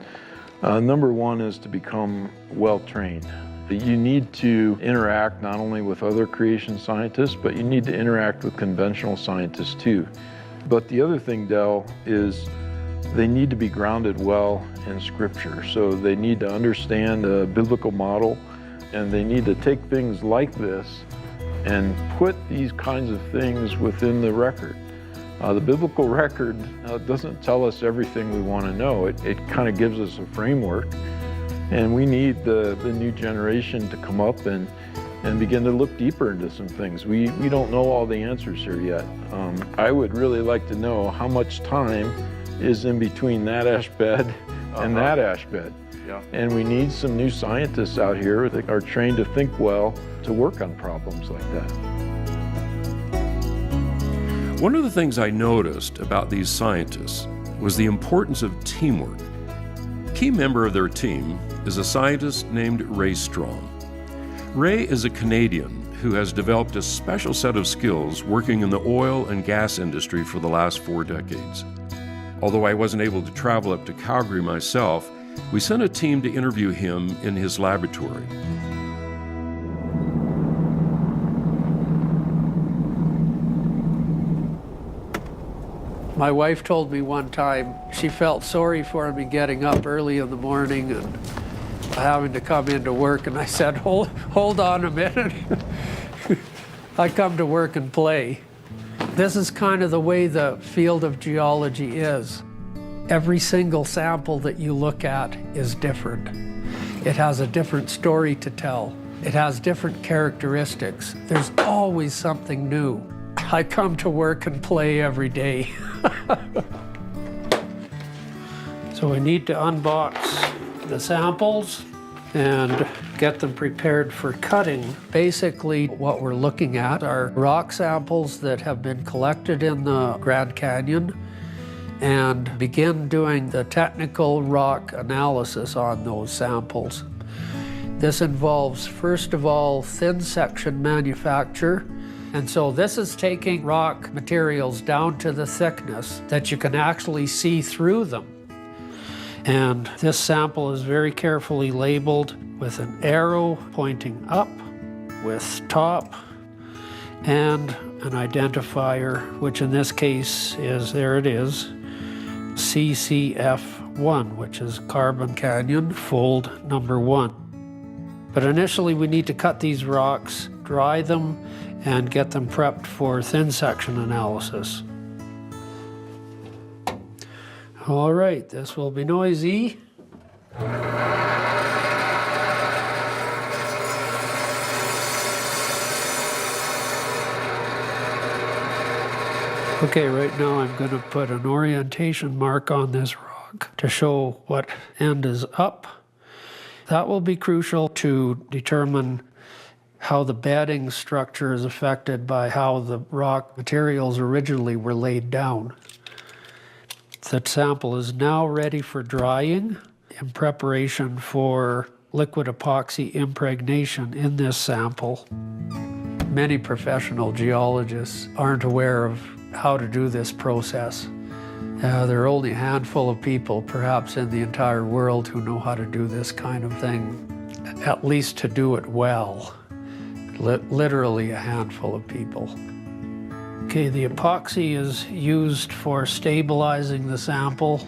number one is to become well-trained. You need to interact not only with other creation scientists, but you need to interact with conventional scientists too. But the other thing, Del, is they need to be grounded well in Scripture. So they need to understand a biblical model, and they need to take things like this and put these kinds of things within the record. The biblical record doesn't tell us everything we want to know. It kind of gives us a framework, and we need the new generation to come up and begin to look deeper into some things. We don't know all the answers here yet. I would really like to know how much time is in between that ash bed and that ash bed. And we need some new scientists out here that are trained to think well to work on problems like that. One of the things I noticed about these scientists was the importance of teamwork. A key member of their team is a scientist named Ray Strong. Ray is a Canadian who has developed a special set of skills working in the oil and gas industry for the last 4 decades. Although I wasn't able to travel up to Calgary myself, we sent a team to interview him in his laboratory. My wife told me one time she felt sorry for me getting up early in the morning and having to come into work, and I said, hold on a minute. I come to work and play. This is kind of the way the field of geology is. Every single sample that you look at is different. It has a different story to tell. It has different characteristics. There's always something new. I come to work and play every day. So we need to unbox the samples and get them prepared for cutting. Basically, what we're looking at are rock samples that have been collected in the Grand Canyon, and begin doing the technical rock analysis on those samples. This involves, first of all, thin section manufacture. And so this is taking rock materials down to the thickness that you can actually see through them. And this sample is very carefully labeled with an arrow pointing up, with top, and an identifier, which in this case is, there it is, CCF1, which is Carbon Canyon Fold number 1. But initially we need to cut these rocks, dry them, and get them prepped for thin section analysis. All right, this will be noisy. Okay, right now I'm going to put an orientation mark on this rock to show what end is up. That will be crucial to determine how the bedding structure is affected by how the rock materials originally were laid down. The sample is now ready for drying in preparation for liquid epoxy impregnation in this sample. Many professional geologists aren't aware of how to do this process. There are only a handful of people, perhaps in the entire world, who know how to do this kind of thing, at least to do it well. Literally a handful of people. Okay, the epoxy is used for stabilizing the sample,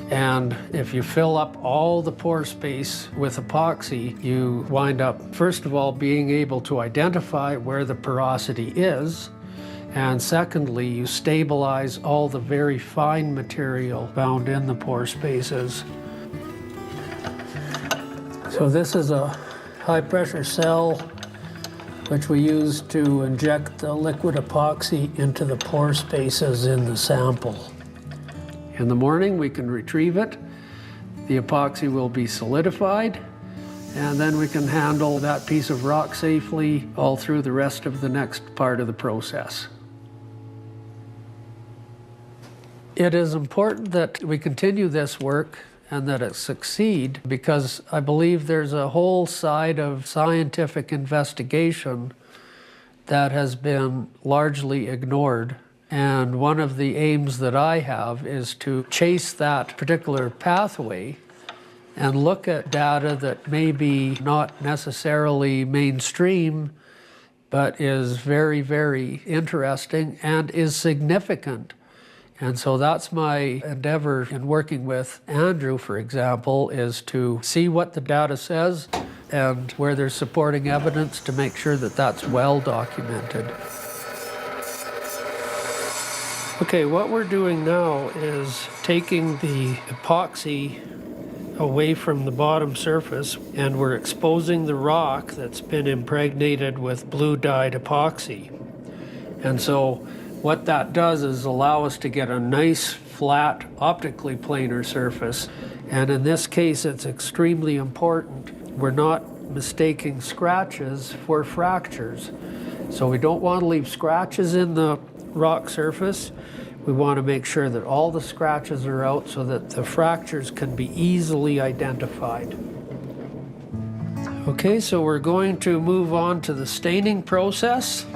and if you fill up all the pore space with epoxy, you wind up, first of all, being able to identify where the porosity is, and secondly, you stabilize all the very fine material found in the pore spaces. So this is a high-pressure cell which we use to inject the liquid epoxy into the pore spaces in the sample. In the morning, we can retrieve it. The epoxy will be solidified, and then we can handle that piece of rock safely all through the rest of the next part of the process. It is important that we continue this work and that it succeed, because I believe there's a whole side of scientific investigation that has been largely ignored. And one of the aims that I have is to chase that particular pathway and look at data that may be not necessarily mainstream, but is very, very interesting and is significant. And so that's my endeavor in working with Andrew, for example, is to see what the data says and where there's supporting evidence to make sure that that's well documented. Okay, what we're doing now is taking the epoxy away from the bottom surface, and we're exposing the rock that's been impregnated with blue dyed epoxy. And so what that does is allow us to get a nice, flat, optically planar surface. And in this case, it's extremely important. We're not mistaking scratches for fractures. So we don't want to leave scratches in the rock surface. We want to make sure that all the scratches are out so that the fractures can be easily identified. Okay, so we're going to move on to the staining process,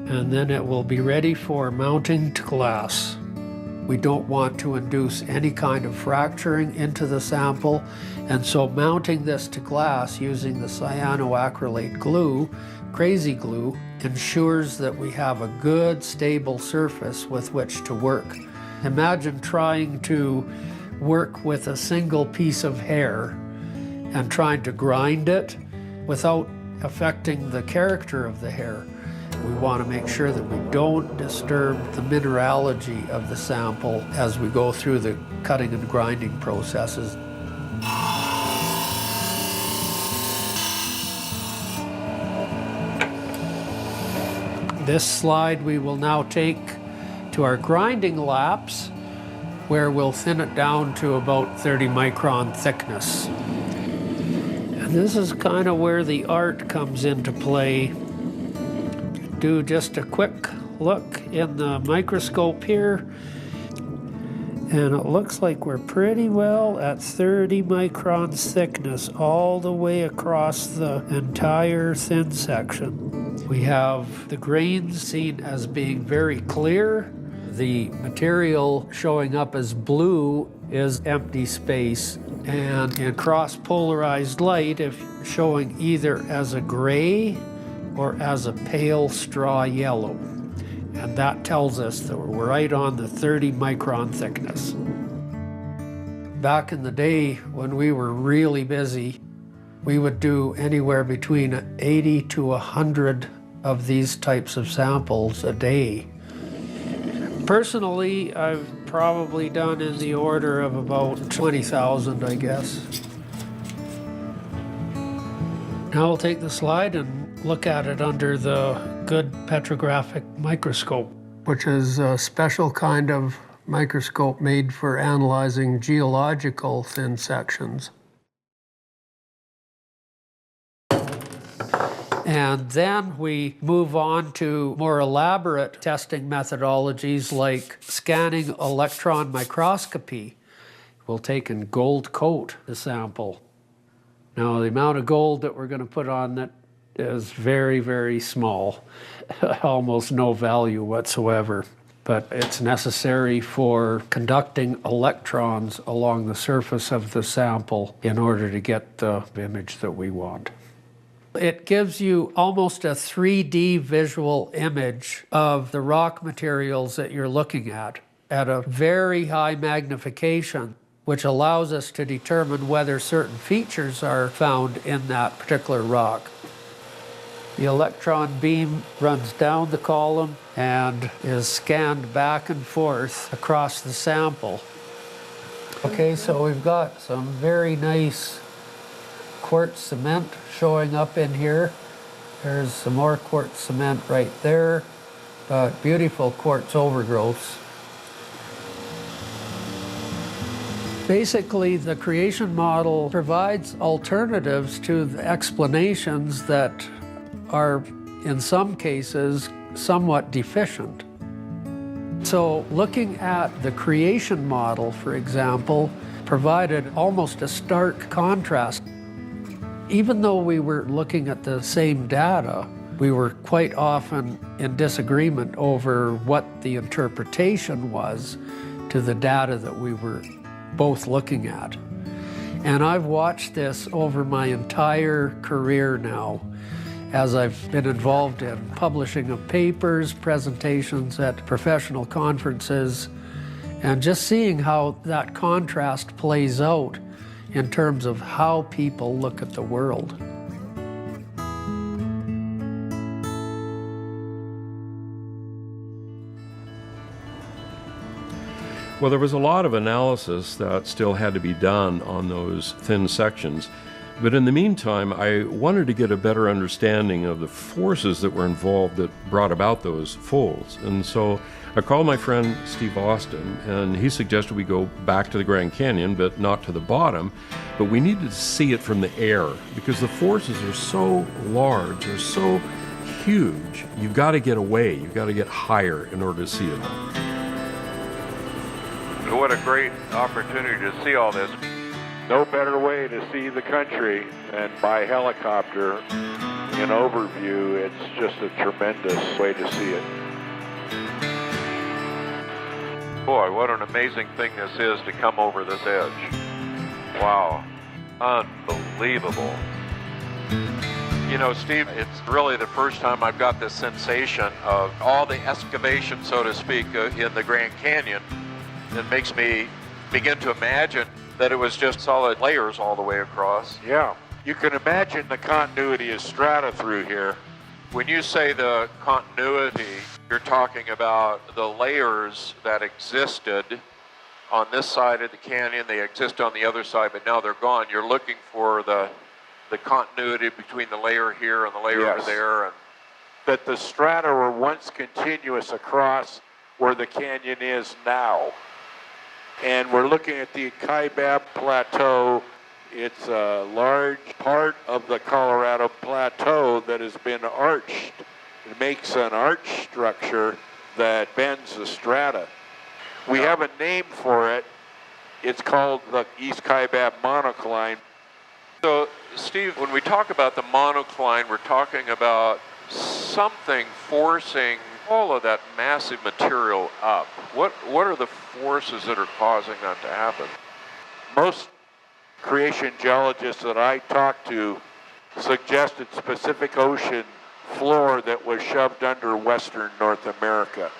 and then it will be ready for mounting to glass. We don't want to induce any kind of fracturing into the sample, and so mounting this to glass using the cyanoacrylate glue, crazy glue, ensures that we have a good, stable surface with which to work. Imagine trying to work with a single piece of hair and trying to grind it without affecting the character of the hair. We want to make sure that we don't disturb the mineralogy of the sample as we go through the cutting and grinding processes. This slide we will now take to our grinding laps, where we'll thin it down to about 30 micron thickness. And this is kind of where the art comes into play. Do just a quick look in the microscope here, and it looks like we're pretty well at 30 microns thickness all the way across the entire thin section. We have the grains seen as being very clear. The material showing up as blue is empty space, and in cross-polarized light, if showing either as a gray or as a pale straw yellow. And that tells us that we're right on the 30 micron thickness. Back in the day when we were really busy, We would do anywhere between 80 to 100 of these types of samples a day. Personally, I've probably done in the order of about 20,000, I guess. Now we'll take the slide and look at it under the good petrographic microscope, which is a special kind of microscope made for analyzing geological thin sections. And then we move on to more elaborate testing methodologies like scanning electron microscopy. We'll take and gold coat the sample. Now, the amount of gold that we're going to put on it is very, very small, almost no value whatsoever. But it's necessary for conducting electrons along the surface of the sample in order to get the image that we want. It gives you almost a 3D visual image of the rock materials that you're looking at a very high magnification, which allows us to determine whether certain features are found in that particular rock. The electron beam runs down the column and is scanned back and forth across the sample. Okay, so we've got some very nice quartz cement showing up in here. There's some more quartz cement right there. Beautiful quartz overgrowths. Basically, the creation model provides alternatives to the explanations that are, in some cases, somewhat deficient. So looking at the creation model, for example, provided almost a stark contrast. Even though we were looking at the same data, we were quite often in disagreement over what the interpretation was to the data that we were both looking at. And I've watched this over my entire career now, as I've been involved in publishing of papers, presentations at professional conferences, and just seeing how that contrast plays out in terms of how people look at the world. Well, there was a lot of analysis that still had to be done on those thin sections. But in the meantime, I wanted to get a better understanding of the forces that were involved that brought about those folds. And so I called my friend Steve Austin, and he suggested we go back to the Grand Canyon, but not to the bottom. But we needed to see it from the air because the forces are so large, they're so huge. You've got to get away, you've got to get higher in order to see it all. What a great opportunity to see all this. No better way to see the country than by helicopter in overview. It's just a tremendous way to see it. Boy, what an amazing thing this is to come over this edge. Wow, unbelievable. You know, Steve, it's really the first time I've got this sensation of all the excavation, so to speak, in the Grand Canyon. It makes me begin to imagine that it was just solid layers all the way across. Yeah, you can imagine the continuity of strata through here. When you say the continuity, you're talking about the layers that existed on this side of the canyon. They exist on the other side, but now they're gone. You're looking for the continuity between the layer here and the layer over there. And that the strata were once continuous across where the canyon is now. And we're looking at the Kaibab Plateau. It's a large part of the Colorado Plateau that has been arched. It makes an arch structure that bends the strata. We have a name for it. It's called the East Kaibab monocline. So, Steve, when we talk about the monocline, we're talking about something forcing all of that massive material up. What are the forces that are causing that to happen? Most creation geologists that I talk to suggested Pacific Ocean floor that was shoved under Western North America.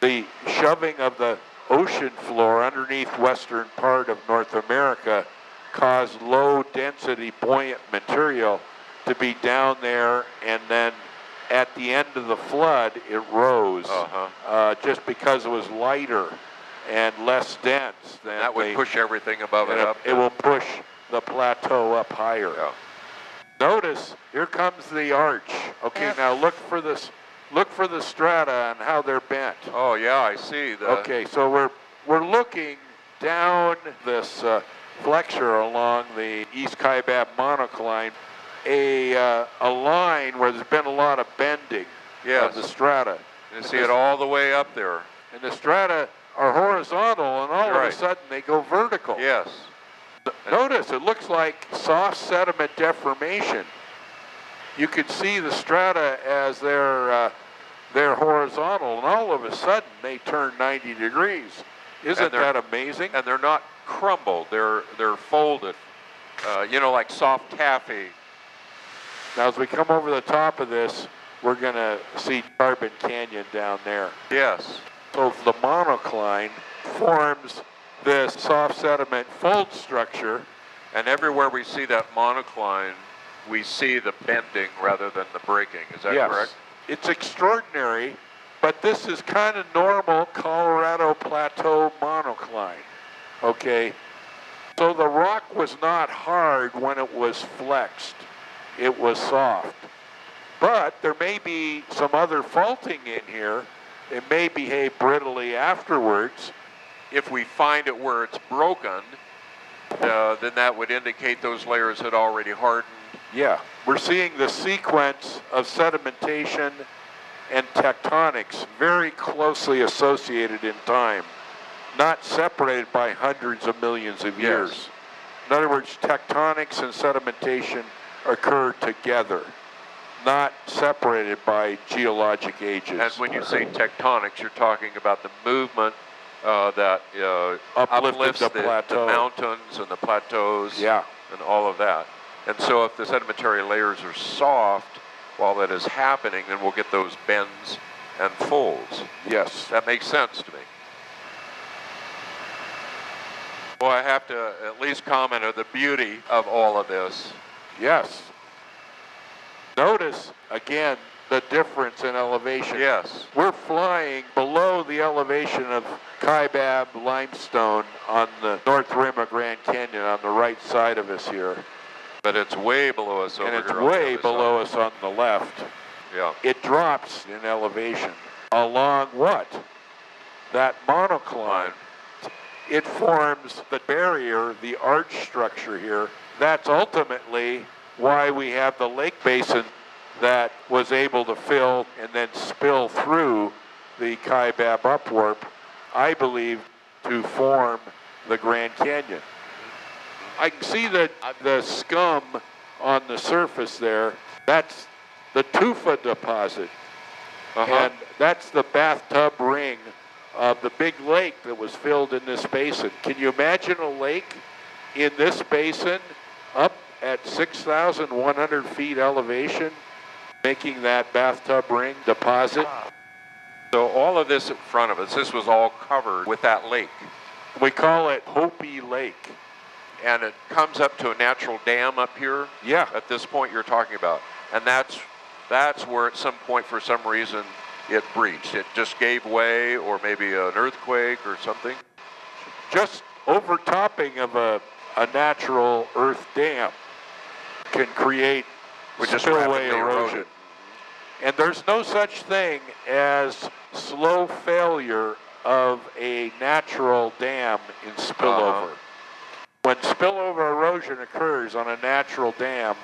The shoving of the ocean floor underneath western part of North America caused low-density buoyant material to be down there, and then at the end of the flood, it rose just because it was lighter and less dense. Than that would push everything above it up. It will push the plateau up higher. Yeah. Notice, here comes the arch. Okay, now look for this. Look for the strata and how they're bent. Oh yeah, I see. Okay, so we're looking down this flexure along the East Kaibab monocline, a line where there's been a lot of bending of the strata. You see it all the way up there. And the strata are horizontal, and all of a sudden they go vertical. Yes. Notice, it looks like soft sediment deformation. You could see the strata as they're horizontal, and all of a sudden they turn 90 degrees. Isn't that amazing? And they're not crumbled; they're folded, like soft taffy. Now, as we come over the top of this, we're going to see Carbon Canyon down there. Yes. So the monocline forms this soft sediment fold structure, and everywhere we see that monocline, we see the bending rather than the breaking. Is that correct? It's extraordinary, but this is kind of normal Colorado Plateau monocline. Okay, so the rock was not hard when it was flexed. It was soft. But there may be some other faulting in here. It may behave brittly afterwards. If we find it where it's broken, then that would indicate those layers had already hardened. Yeah, we're seeing the sequence of sedimentation and tectonics very closely associated in time, not separated by hundreds of millions of years. Yes. In other words, tectonics and sedimentation occur together, not separated by geologic ages. And when you say tectonics, you're talking about the movement that uplifts the mountains and the plateaus and all of that. And so if the sedimentary layers are soft while that is happening, then we'll get those bends and folds. Yes. That makes sense to me. Well, I have to at least comment on the beauty of all of this. Yes. Notice, again, the difference in elevation. Yes. We're flying below the elevation of Kaibab limestone on the north rim of Grand Canyon on the right side of us here. But it's way below us over here. And it's way below us on the left. Yeah. It drops in elevation along what? That monocline. It forms the barrier, the arch structure here. That's ultimately why we have the lake basin that was able to fill and then spill through the Kaibab upwarp, I believe, to form the Grand Canyon. I can see the scum on the surface there. That's the tufa deposit. And that's the bathtub ring of the big lake that was filled in this basin. Can you imagine a lake in this basin up at 6,100 feet elevation, making that bathtub ring deposit? So all of this in front of us, this was all covered with that lake. We call it Hopi Lake. And it comes up to a natural dam up here? Yeah. At this point you're talking about. And that's where at some point, for some reason, it breached. It just gave way, or maybe an earthquake or something? Just overtopping of a natural earth dam can create spillway erosion. And there's no such thing as slow failure of a natural dam in spillover. When spillover erosion occurs on a natural dam,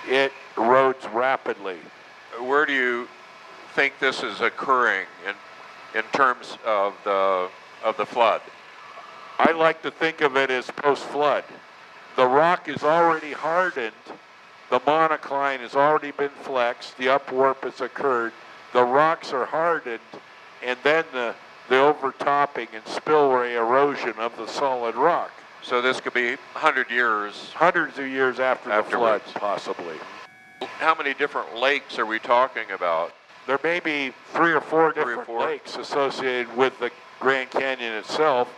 it erodes rapidly. Where do you think this is occurring in terms of the flood? I like to think of it as post-flood. The rock is already hardened. The monocline has already been flexed. The upwarp has occurred. The rocks are hardened, and then the overtopping and spillway erosion of the solid rock. So this could be 100 years. Hundreds of years after the flood, possibly. How many different lakes are we talking about? There may be three or four different lakes associated with the Grand Canyon itself.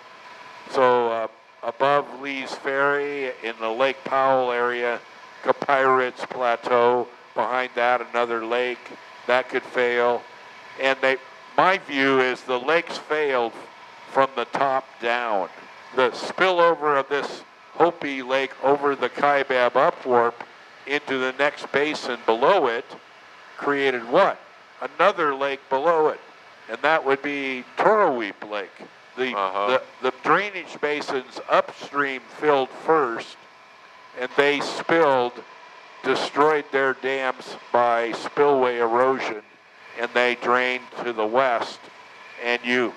So above Lee's Ferry in the Lake Powell area, Capirates Plateau. Behind that, another lake. That could fail. And my view is the lakes failed from the top down. The spillover of this Hopi Lake over the Kaibab upwarp into the next basin below it created what? Another lake below it. And that would be Toroweep Lake. The drainage basins upstream filled first, and they spilled, destroyed their dams by spillway erosion, and they drained to the west. And you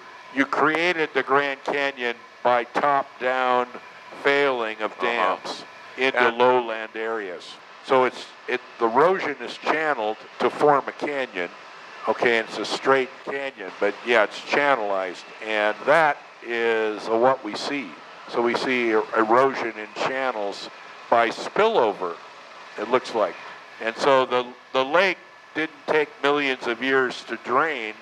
created the Grand Canyon by top-down failing of dams into lowland areas. So the erosion is channeled to form a canyon. Okay, and it's a straight canyon, but yeah, it's channelized, and that is what we see. So we see erosion in channels by spillover, it looks like. And so the lake didn't take millions of years to drain.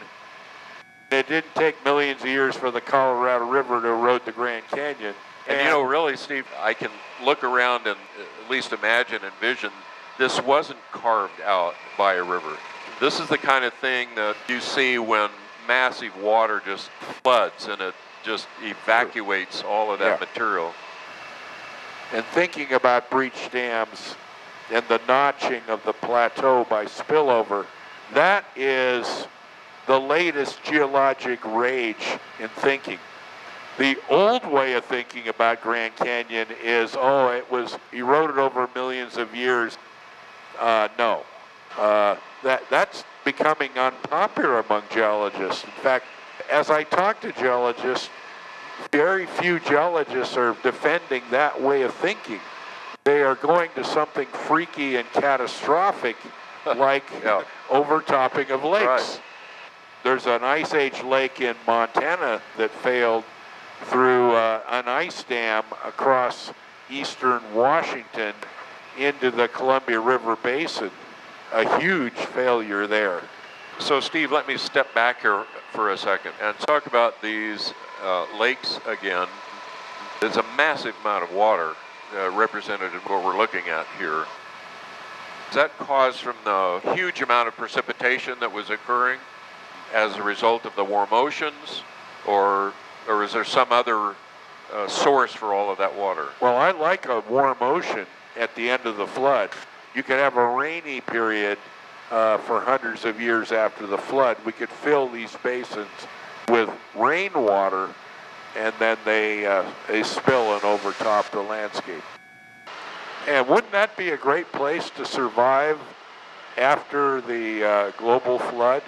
It didn't take millions of years for the Colorado River to erode the Grand Canyon. And really, Steve, I can look around and at least imagine, envision, this wasn't carved out by a river. This is the kind of thing that you see when massive water just floods and it just evacuates all of that material. And thinking about breach dams and the notching of the plateau by spillover, that is the latest geologic rage in thinking. The old way of thinking about Grand Canyon is, it was eroded over millions of years. No. That's becoming unpopular among geologists. In fact, as I talk to geologists, very few geologists are defending that way of thinking. They are going to something freaky and catastrophic like overtopping of lakes. Right. There's an ice age lake in Montana that failed through an ice dam across eastern Washington into the Columbia River Basin. A huge failure there. So, Steve, let me step back here for a second and talk about these lakes again. There's a massive amount of water represented in what we're looking at here. Is that caused from the huge amount of precipitation that was occurring as a result of the warm oceans, or is there some other source for all of that water? Well, I like a warm ocean at the end of the flood. You could have a rainy period for hundreds of years after the flood. We could fill these basins with rainwater, and then they spill and overtop the landscape. And wouldn't that be a great place to survive after the global flood?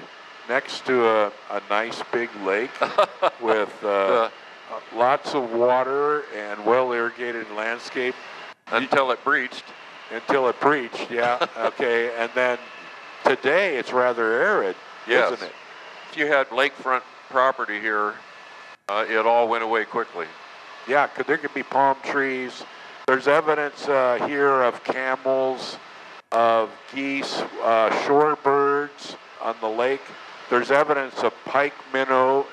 Next to a nice big lake with lots of water and well-irrigated landscape. Until it breached. Until it breached, yeah. Okay, and then today it's rather arid, isn't it? If you had lakefront property here, it all went away quickly. Yeah, there could be palm trees. There's evidence here of camels, of geese, shorebirds on the lake. There's evidence of pike minnow.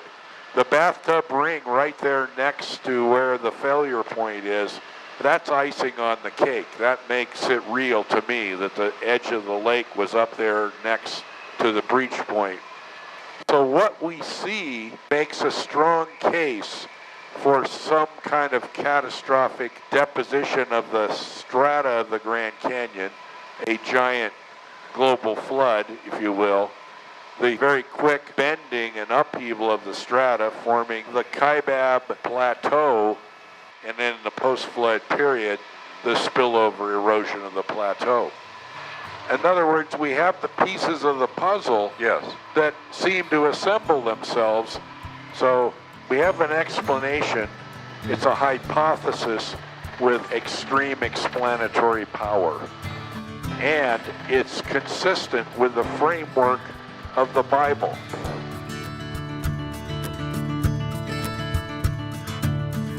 The bathtub ring right there next to where the failure point is, that's icing on the cake. That makes it real to me that the edge of the lake was up there next to the breach point. So what we see makes a strong case for some kind of catastrophic deposition of the strata of the Grand Canyon, a giant global flood, if you will. The very quick bending and upheaval of the strata forming the Kaibab Plateau, and then in the post-flood period, the spillover erosion of the plateau. In other words, we have the pieces of the puzzle that seem to assemble themselves. So we have an explanation. It's a hypothesis with extreme explanatory power. And it's consistent with the framework of the Bible.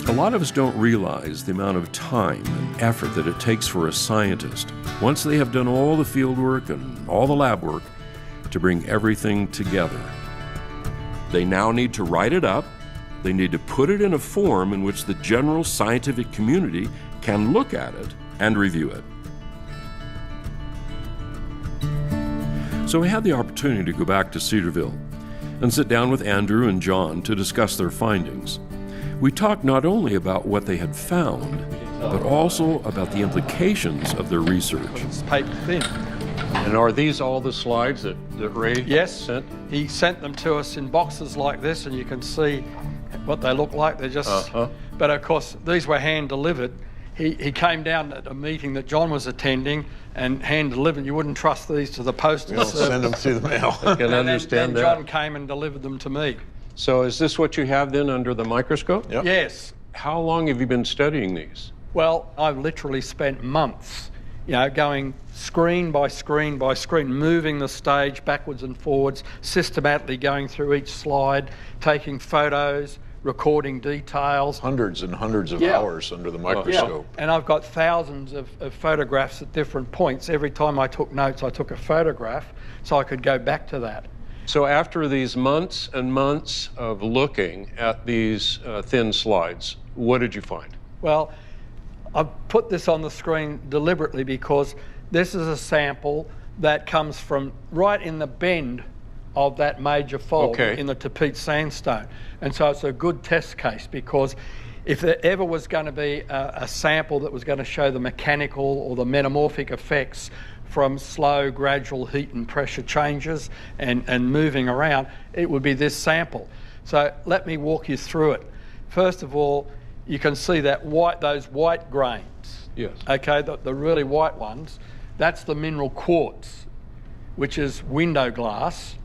A lot of us don't realize the amount of time and effort that it takes for a scientist, once they have done all the field work and all the lab work, to bring everything together. They now need to write it up, They need to put it in a form in which the general scientific community can look at it and review it. So we had the opportunity to go back to Cedarville and sit down with Andrew and John to discuss their findings. We talked not only about what they had found, but also about the implications of their research. It's paper thin. And are these all the slides that Ray sent? He sent them to us in boxes like this, and you can see what they look like. They're just, but of course, these were hand-delivered. He came down at a meeting that John was attending and hand-delivered. You wouldn't trust these to the postal service. Send them through the mail. I can understand then that. John came and delivered them to me. So is this what you have then under the microscope? Yep. Yes. How long have you been studying these? Well, I've literally spent months, going screen by screen by screen, moving the stage backwards and forwards, systematically going through each slide, taking photos, recording details. Hundreds and hundreds of hours under the microscope. And I've got thousands of photographs at different points. Every time I took notes, I took a photograph so I could go back to that. So after these months and months of looking at these thin slides, what did you find? Well, I've put this on the screen deliberately because this is a sample that comes from right in the bend of that major fold in the Tapete sandstone. And so it's a good test case, because if there ever was going to be a sample that was going to show the mechanical or the metamorphic effects from slow, gradual heat and pressure changes and moving around, it would be this sample. So let me walk you through it. First of all, you can see that those white grains. Yes. Okay, the really white ones, that's the mineral quartz, which is window glass.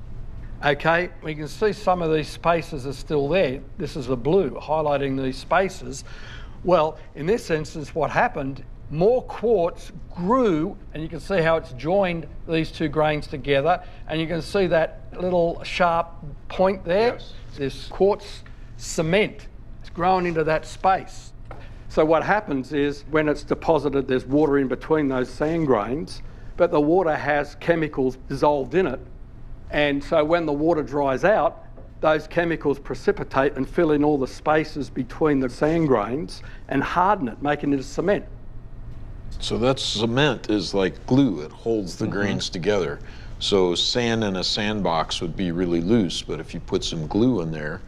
Okay, we can see some of these spaces are still there. This is the blue, highlighting these spaces. Well, in this instance, what happened, more quartz grew, and you can see how it's joined these two grains together, and you can see that little sharp point there. Yes. This quartz cement, it's grown into that space. So what happens is, when it's deposited, there's water in between those sand grains, but the water has chemicals dissolved in it. And so when the water dries out, those chemicals precipitate and fill in all the spaces between the sand grains and harden it, making it a cement. So that cement is like glue. It holds the grains together. So sand in a sandbox would be really loose, but if you put some glue in there,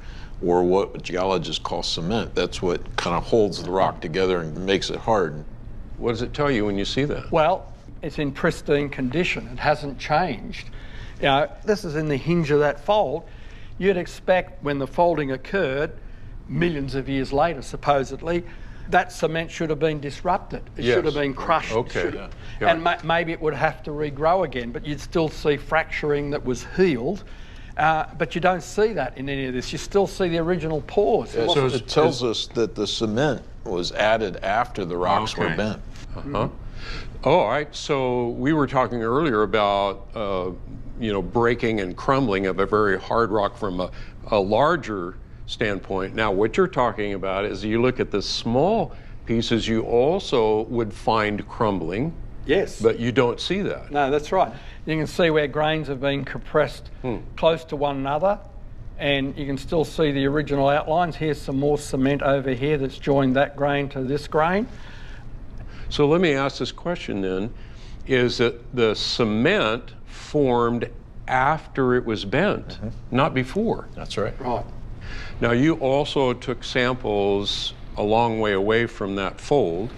or what geologists call cement, that's what kind of holds the rock together and makes it hard. What does it tell you when you see that? Well, it's in pristine condition. It hasn't changed. This is in the hinge of that fold. You'd expect, when the folding occurred, millions of years later, supposedly, that cement should have been disrupted. It should have been crushed. Okay. And maybe it would have to regrow again, but you'd still see fracturing that was healed. But you don't see that in any of this. You still see the original pores. So it tells us that the cement was added after the rocks were bent. All right. So we were talking earlier about breaking and crumbling of a very hard rock from a larger standpoint. Now, what you're talking about is, you look at the small pieces, you also would find crumbling. Yes. But you don't see that. No, that's right. You can see where grains have been compressed close to one another, and you can still see the original outlines. Here's some more cement over here that's joined that grain to this grain. So let me ask this question then. Is that the cement formed after it was bent, not before? That's right. Right. Now, you also took samples a long way away from that fold,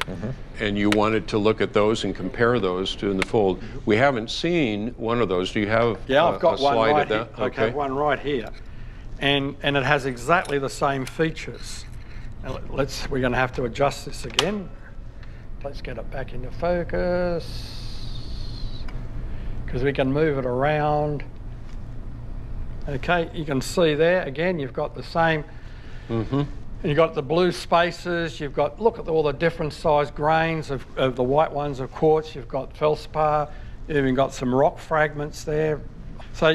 and you wanted to look at those and compare those to in the fold. We haven't seen one of those. Do you have I've got a one slide right of that? here. Okay, one right here. And it has exactly the same features. Now, we're going to have to adjust this again. Let's get it back into focus, because we can move it around. Okay, you can see there, again, you've got the same. And you've got the blue spaces, you've got, look at all the different size grains of the white ones of quartz, you've got feldspar, you've even got some rock fragments there. So,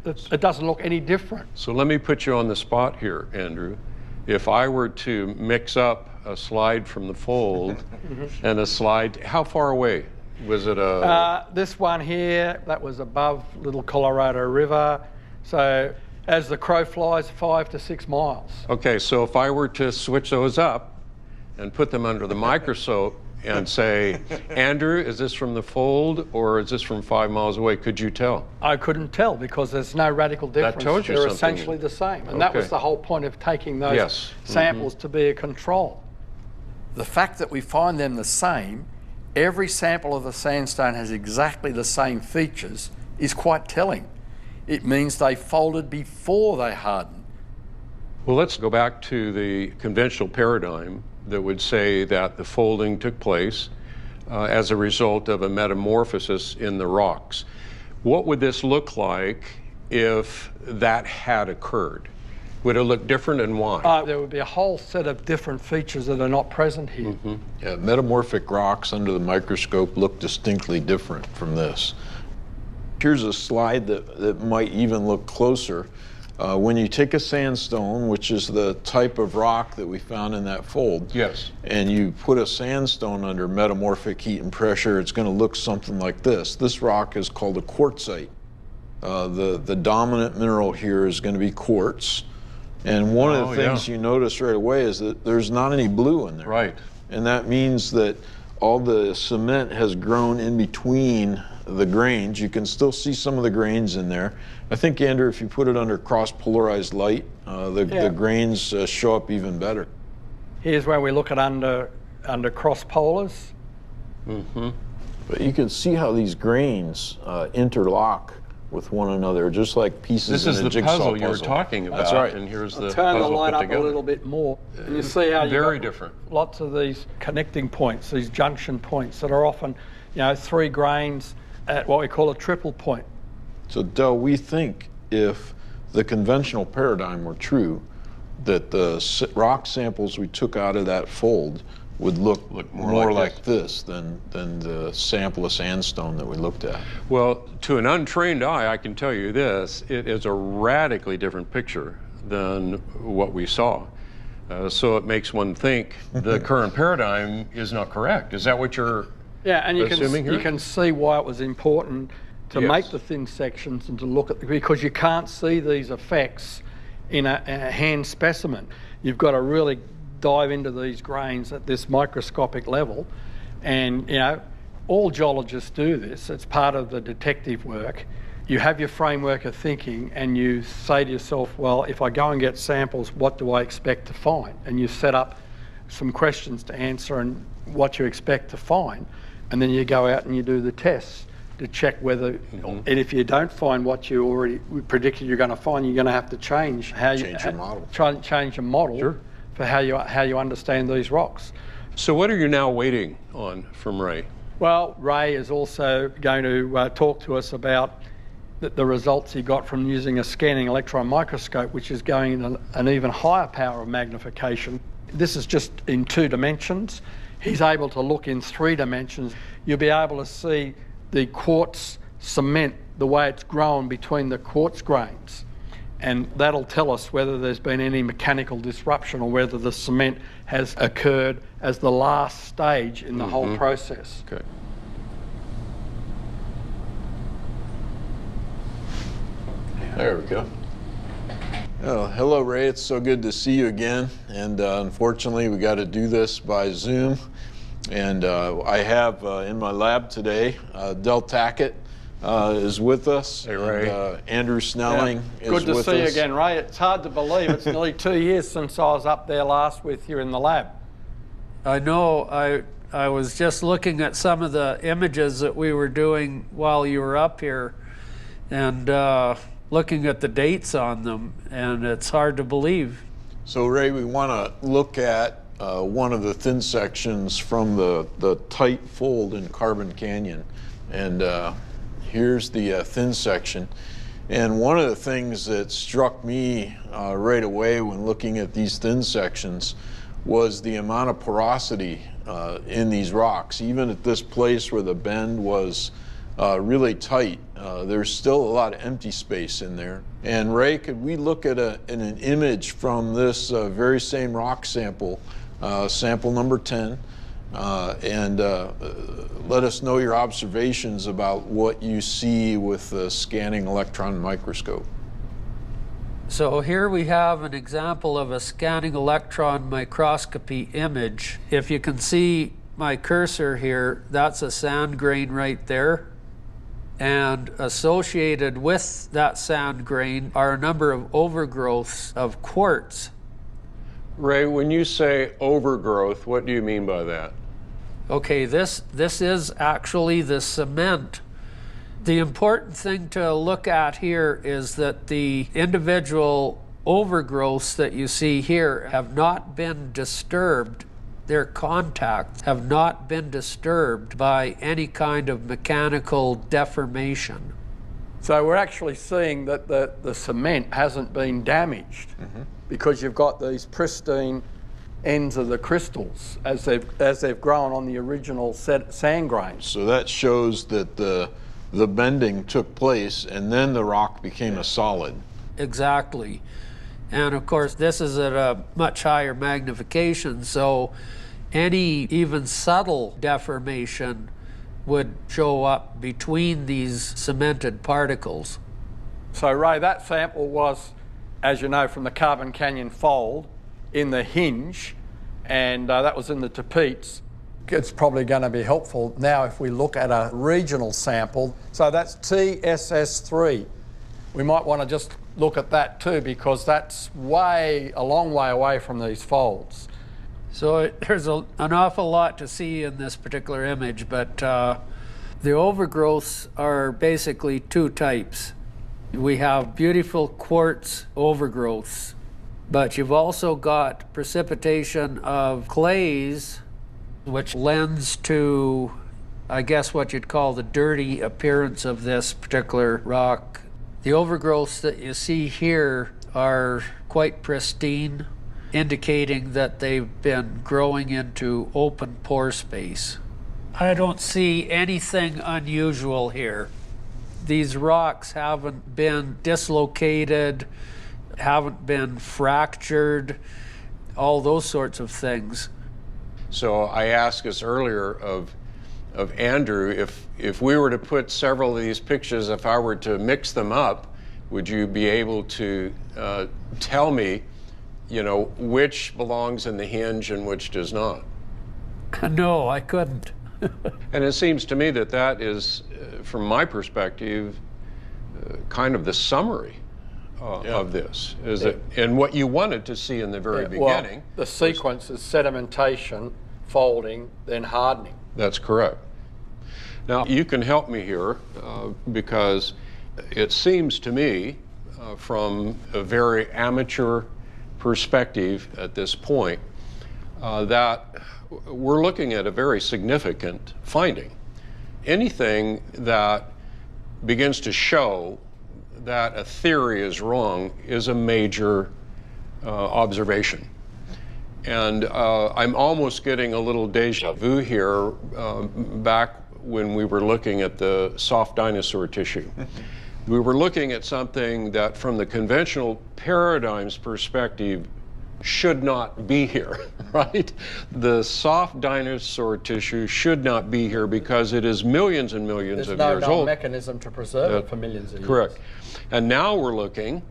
it doesn't look any different. So let me put you on the spot here, Andrew. If I were to mix up a slide from the fold and a slide, how far away? Was it this one here, that was above Little Colorado River. So as the crow flies 5 to 6 miles. Okay, so if I were to switch those up and put them under the microscope and say, Andrew, is this from the fold or is this from 5 miles away? Could you tell? I couldn't tell because there's no radical difference. That tells you They're something. essentially the same. And that was the whole point of taking those samples to be a control. The fact that we find them the same, every sample of the sandstone has exactly the same features, is quite telling. It means they folded before they hardened. Well, let's go back to the conventional paradigm that would say that the folding took place as a result of a metamorphosis in the rocks. What would this look like if that had occurred? Would it look different, and why? There would be a whole set of different features that are not present here. Yeah, metamorphic rocks under the microscope look distinctly different from this. Here's a slide that might even look closer. When you take a sandstone, which is the type of rock that we found in that fold, and you put a sandstone under metamorphic heat and pressure, it's going to look something like this. This rock is called a quartzite. The dominant mineral here is going to be quartz. And one of the things you notice right away is that there's not any blue in there. Right. And that means that all the cement has grown in between the grains. You can still see some of the grains in there. I think, Andrew, if you put it under cross-polarized light, the grains show up even better. Here's where we look at under cross-polars. But you can see how these grains interlock with one another, just like pieces in a jigsaw puzzle. This is the puzzle you were talking about. That's right. And here's the turn the puzzle light put up together. a little bit more, and you see how very different. Lots of these connecting points, these junction points that are often, 3 grains at what we call a triple point. So, Del, we think if the conventional paradigm were true, that the rock samples we took out of that fold would look more like this than the sample of sandstone that we looked at. Well, to an untrained eye, I can tell you this, it is a radically different picture than what we saw. So it makes one think the current paradigm is not correct. Is that what you're and assuming here? You can see why it was important to make the thin sections and to look at, because you can't see these effects in a hand specimen. You've got to really dive into these grains at this microscopic level, and all geologists do this. It's part of the detective work. You have your framework of thinking and you say to yourself, well, if I go and get samples, what do I expect to find? And you set up some questions to answer and what you expect to find, and then you go out and you do the tests to check whether, and if you don't find what you already predicted you're going to find, you're going to have to change your model. Try and change your model for how you understand these rocks. So what are you now waiting on from Ray? Well, Ray is also going to talk to us about the results he got from using a scanning electron microscope, which is going in an even higher power of magnification. This is just in 2 dimensions. He's able to look in 3 dimensions. You'll be able to see the quartz cement, the way it's grown between the quartz grains. And that'll tell us whether there's been any mechanical disruption or whether the cement has occurred as the last stage in the whole process. Okay. There we go. Oh, hello, Ray. It's so good to see you again. And unfortunately, we got to do this by Zoom. And I have in my lab today, Del Tackett is with us. Hey, Ray. And, Andrew Snelling is with us. Good to see you again, Ray. It's hard to believe. It's nearly 2 years since I was up there last with you in the lab. I know. I was just looking at some of the images that we were doing while you were up here, and looking at the dates on them, and it's hard to believe. So, Ray, we want to look at one of the thin sections from the tight fold in Carbon Canyon. And here's the thin section. And one of the things that struck me right away when looking at these thin sections was the amount of porosity in these rocks. Even at this place where the bend was really tight, there's still a lot of empty space in there. And Ray, could we look at an image from this very same rock sample, sample number 10, and let us know your observations about what you see with the scanning electron microscope. So here we have an example of a scanning electron microscopy image. If you can see my cursor here, that's a sand grain right there. And associated with that sand grain are a number of overgrowths of quartz. Ray, when you say overgrowth, what do you mean by that? Okay, this is actually the cement. The important thing to look at here is that the individual overgrowths that you see here have not been disturbed. Their contacts have not been disturbed by any kind of mechanical deformation. So we're actually seeing that the cement hasn't been damaged because you've got these pristine ends of the crystals as they've grown on the original sand grains. So that shows that the bending took place and then the rock became a solid. Exactly. And of course, this is at a much higher magnification, so any even subtle deformation would show up between these cemented particles. So Ray, that sample was, as you know, from the Carbon Canyon fold in the hinge, and that was in the tapetes. It's probably going to be helpful now if we look at a regional sample. So that's TSS3. We might want to just look at that too, because that's a long way away from these folds. So there's an awful lot to see in this particular image, but the overgrowths are basically two types. We have beautiful quartz overgrowths, but you've also got precipitation of clays, which lends to, I guess, what you'd call the dirty appearance of this particular rock. The overgrowths that you see here are quite pristine, indicating that they've been growing into open pore space. I don't see anything unusual here. These rocks haven't been dislocated, haven't been fractured, all those sorts of things. So I asked us earlier of Andrew, if we were to put several of these pictures, if I were to mix them up, would you be able to tell me, which belongs in the hinge and which does not? No, I couldn't. And it seems to me that is, from my perspective, kind of the summary of this, and what you wanted to see in the very beginning. Well, the sequence is sedimentation, folding, then hardening. That's correct. Now, you can help me here because it seems to me, from a very amateur perspective at this point, that we're looking at a very significant finding. Anything that begins to show that a theory is wrong is a major observation. And I'm almost getting a little deja vu here back when we were looking at the soft dinosaur tissue. We were looking at something that from the conventional paradigm's perspective should not be here, right? The soft dinosaur tissue should not be here because it is millions and millions of years old. There's no mechanism to preserve it for millions of years. Correct. And now we're looking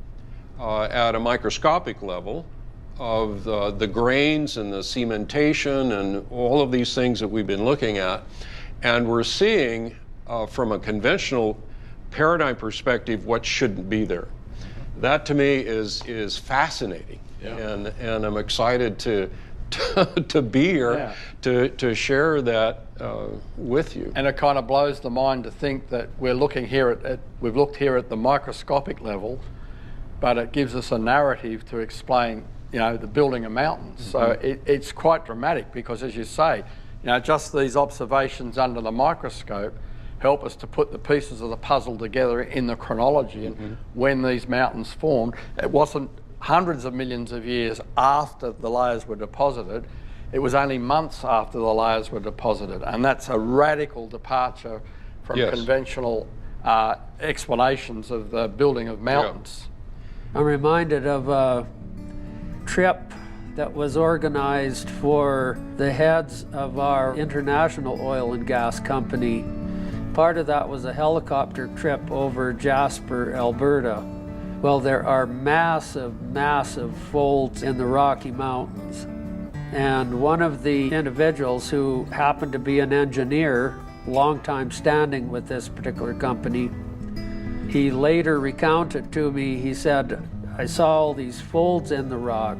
at a microscopic level of the grains and the cementation and all of these things that we've been looking at. And we're seeing from a conventional paradigm perspective what shouldn't be there. That to me is fascinating. Yeah. And I'm excited to be here to share that with you. And it kind of blows the mind to think that we're looking here we've looked here at the microscopic level, but it gives us a narrative to explain, the building of mountains. Mm-hmm. So it's quite dramatic because, as you say, just these observations under the microscope help us to put the pieces of the puzzle together in the chronology and when these mountains formed. It wasn't hundreds of millions of years after the layers were deposited. It was only months after the layers were deposited, and that's a radical departure from conventional explanations of the building of mountains. Yeah. I'm reminded of a trip that was organized for the heads of our international oil and gas company. Part of that was a helicopter trip over Jasper, Alberta. Well, there are massive, massive folds in the Rocky Mountains. And one of the individuals who happened to be an engineer, long time standing with this particular company, he later recounted to me, he said, I saw all these folds in the rock.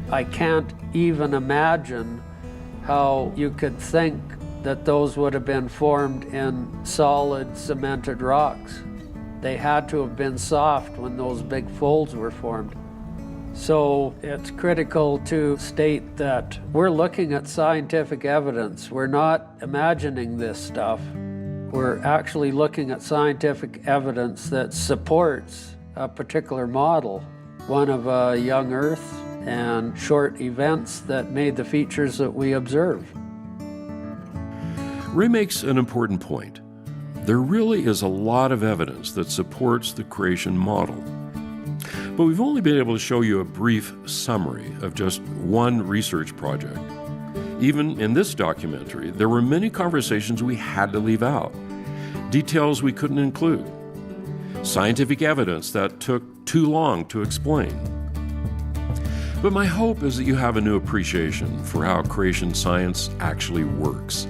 I can't even imagine how you could think that those would have been formed in solid cemented rocks. They had to have been soft when those big folds were formed. So it's critical to state that we're looking at scientific evidence. We're not imagining this stuff. We're actually looking at scientific evidence that supports a particular model, one of a young Earth and short events that made the features that we observe. Ray makes an important point. There really is a lot of evidence that supports the creation model. But we've only been able to show you a brief summary of just one research project. Even in this documentary, there were many conversations we had to leave out, details we couldn't include, scientific evidence that took too long to explain. But my hope is that you have a new appreciation for how creation science actually works.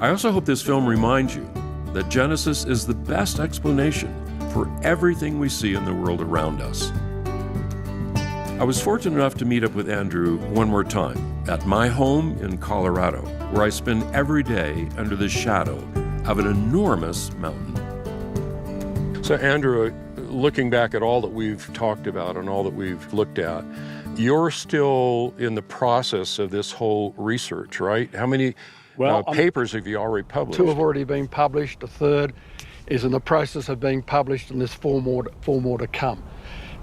I also hope this film reminds you that Genesis is the best explanation for everything we see in the world around us. I was fortunate enough to meet up with Andrew one more time at my home in Colorado, where I spend every day under the shadow of an enormous mountain. So Andrew, looking back at all that we've talked about and all that we've looked at, you're still in the process of this whole research, right? How many papers have you already published? 2 have already been published. A third is in the process of being published, and there's 4 more to come.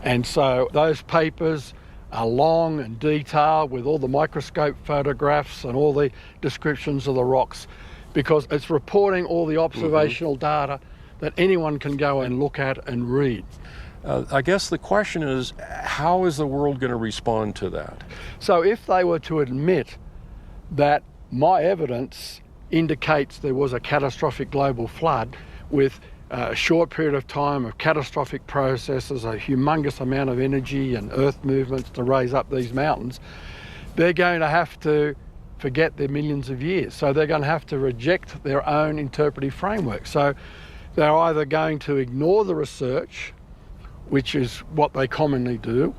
And so those papers are long and detailed with all the microscope photographs and all the descriptions of the rocks, because it's reporting all the observational data that anyone can go and look at and read. I guess the question is, how is the world going to respond to that? So if they were to admit that my evidence indicates there was a catastrophic global flood with a short period of time of catastrophic processes, a humongous amount of energy and earth movements to raise up these mountains, they're going to have to forget their millions of years. So they're going to have to reject their own interpretive framework. So they're either going to ignore the research, which is what they commonly do,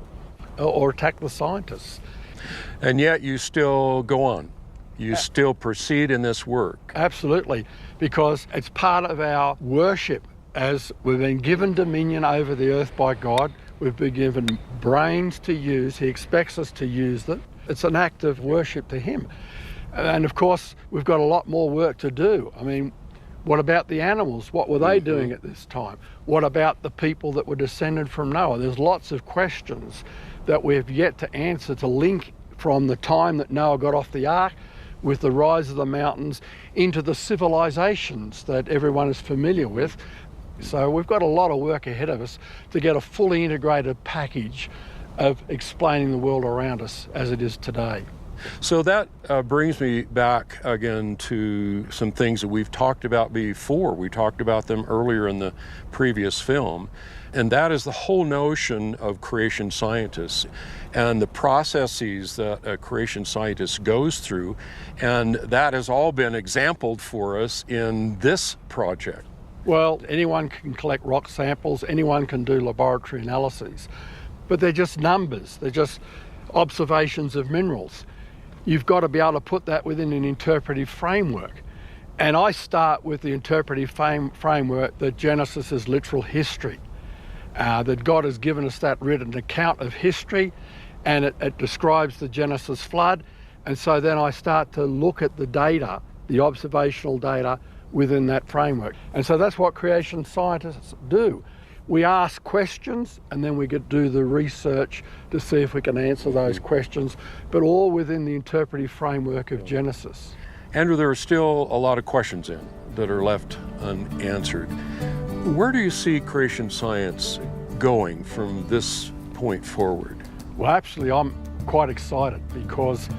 or attack the scientists. And yet you still go on. You still proceed in this work. Absolutely, because it's part of our worship. As we've been given dominion over the earth by God, we've been given brains to use. He expects us to use them. It's an act of worship to Him. And of course, we've got a lot more work to do. I mean, what about the animals? What were they doing at this time? What about the people that were descended from Noah? There's lots of questions that we've yet to answer, to link from the time that Noah got off the ark with the rise of the mountains into the civilizations that everyone is familiar with. So we've got a lot of work ahead of us to get a fully integrated package of explaining the world around us as it is today. So that brings me back again to some things that we've talked about before. We talked about them earlier in the previous film, and that is the whole notion of creation scientists and the processes that a creation scientist goes through, and that has all been exampled for us in this project. Well, anyone can collect rock samples, anyone can do laboratory analyses, but they're just numbers, they're just observations of minerals. You've got to be able to put that within an interpretive framework. And I start with the interpretive framework that Genesis is literal history, that God has given us that written account of history, and it describes the Genesis flood. And so then I start to look at the data, the observational data within that framework. And so that's what creation scientists do. We ask questions and then we do the research to see if we can answer those questions, but all within the interpretive framework of Genesis. Andrew, there are still a lot of questions that are left unanswered. Where do you see creation science going from this point forward? Well, actually, I'm quite excited because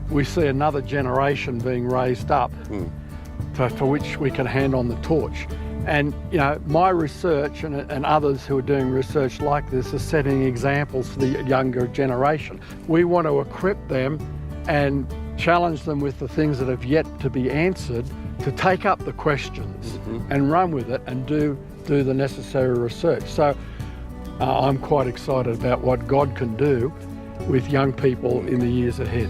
we see another generation being raised up for which we can hand on the torch. And you know, my research and others who are doing research like this are setting examples for the younger generation. We want to equip them and challenge them with the things that have yet to be answered to take up the questions and run with it and do the necessary research. So I'm quite excited about what God can do with young people in the years ahead.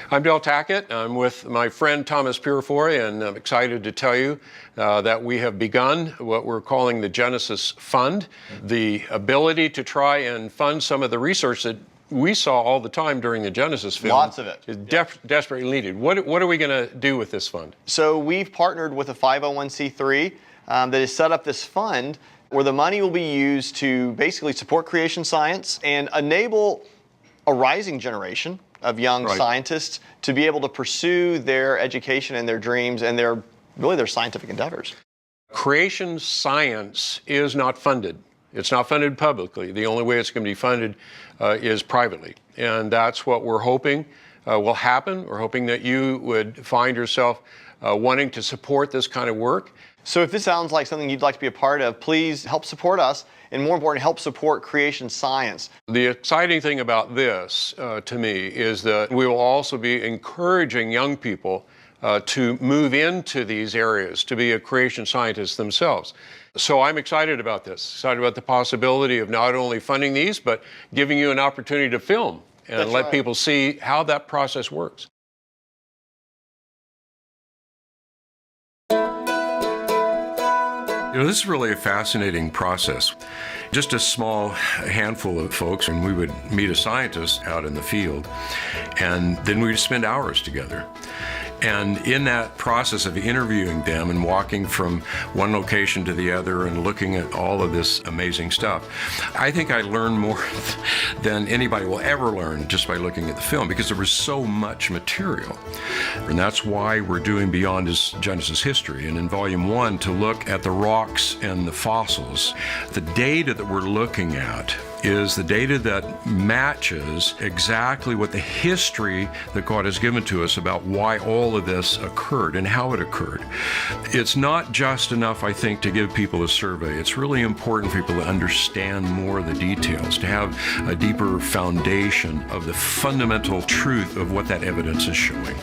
I'm Del Tackett. I'm with my friend Thomas Purifoy, and I'm excited to tell you that we have begun what we're calling the Genesis Fund, the ability to try and fund some of the research that we saw all the time during the Genesis film. Lots of it. Is desperately needed. What are we going to do with this fund? So we've partnered with a 501c3 that has set up this fund where the money will be used to basically support creation science and enable a rising generation of young scientists to be able to pursue their education and their dreams and their scientific endeavors. Creation science is not funded. It's not funded publicly. The only way it's going to be funded is privately. And that's what we're hoping will happen. We're hoping that you would find yourself wanting to support this kind of work. So if this sounds like something you'd like to be a part of, please help support us, and more important, help support creation science. The exciting thing about this, to me, is that we will also be encouraging young people to move into these areas, to be a creation scientist themselves. So I'm excited about this, excited about the possibility of not only funding these, but giving you an opportunity to film and let people see how that process works. You know, this is really a fascinating process. Just a small handful of folks, and we would meet a scientist out in the field, and then we'd spend hours together. And in that process of interviewing them and walking from one location to the other and looking at all of this amazing stuff, I think I learned more than anybody will ever learn just by looking at the film, because there was so much material. And that's why we're doing Beyond Genesis History, and in Volume 1 to look at the rocks and the fossils. The data that we're looking at is the data that matches exactly what the history that God has given to us about why all of this occurred and how it occurred. It's not just enough, I think, to give people a survey. It's really important for people to understand more of the details, to have a deeper foundation of the fundamental truth of what that evidence is showing.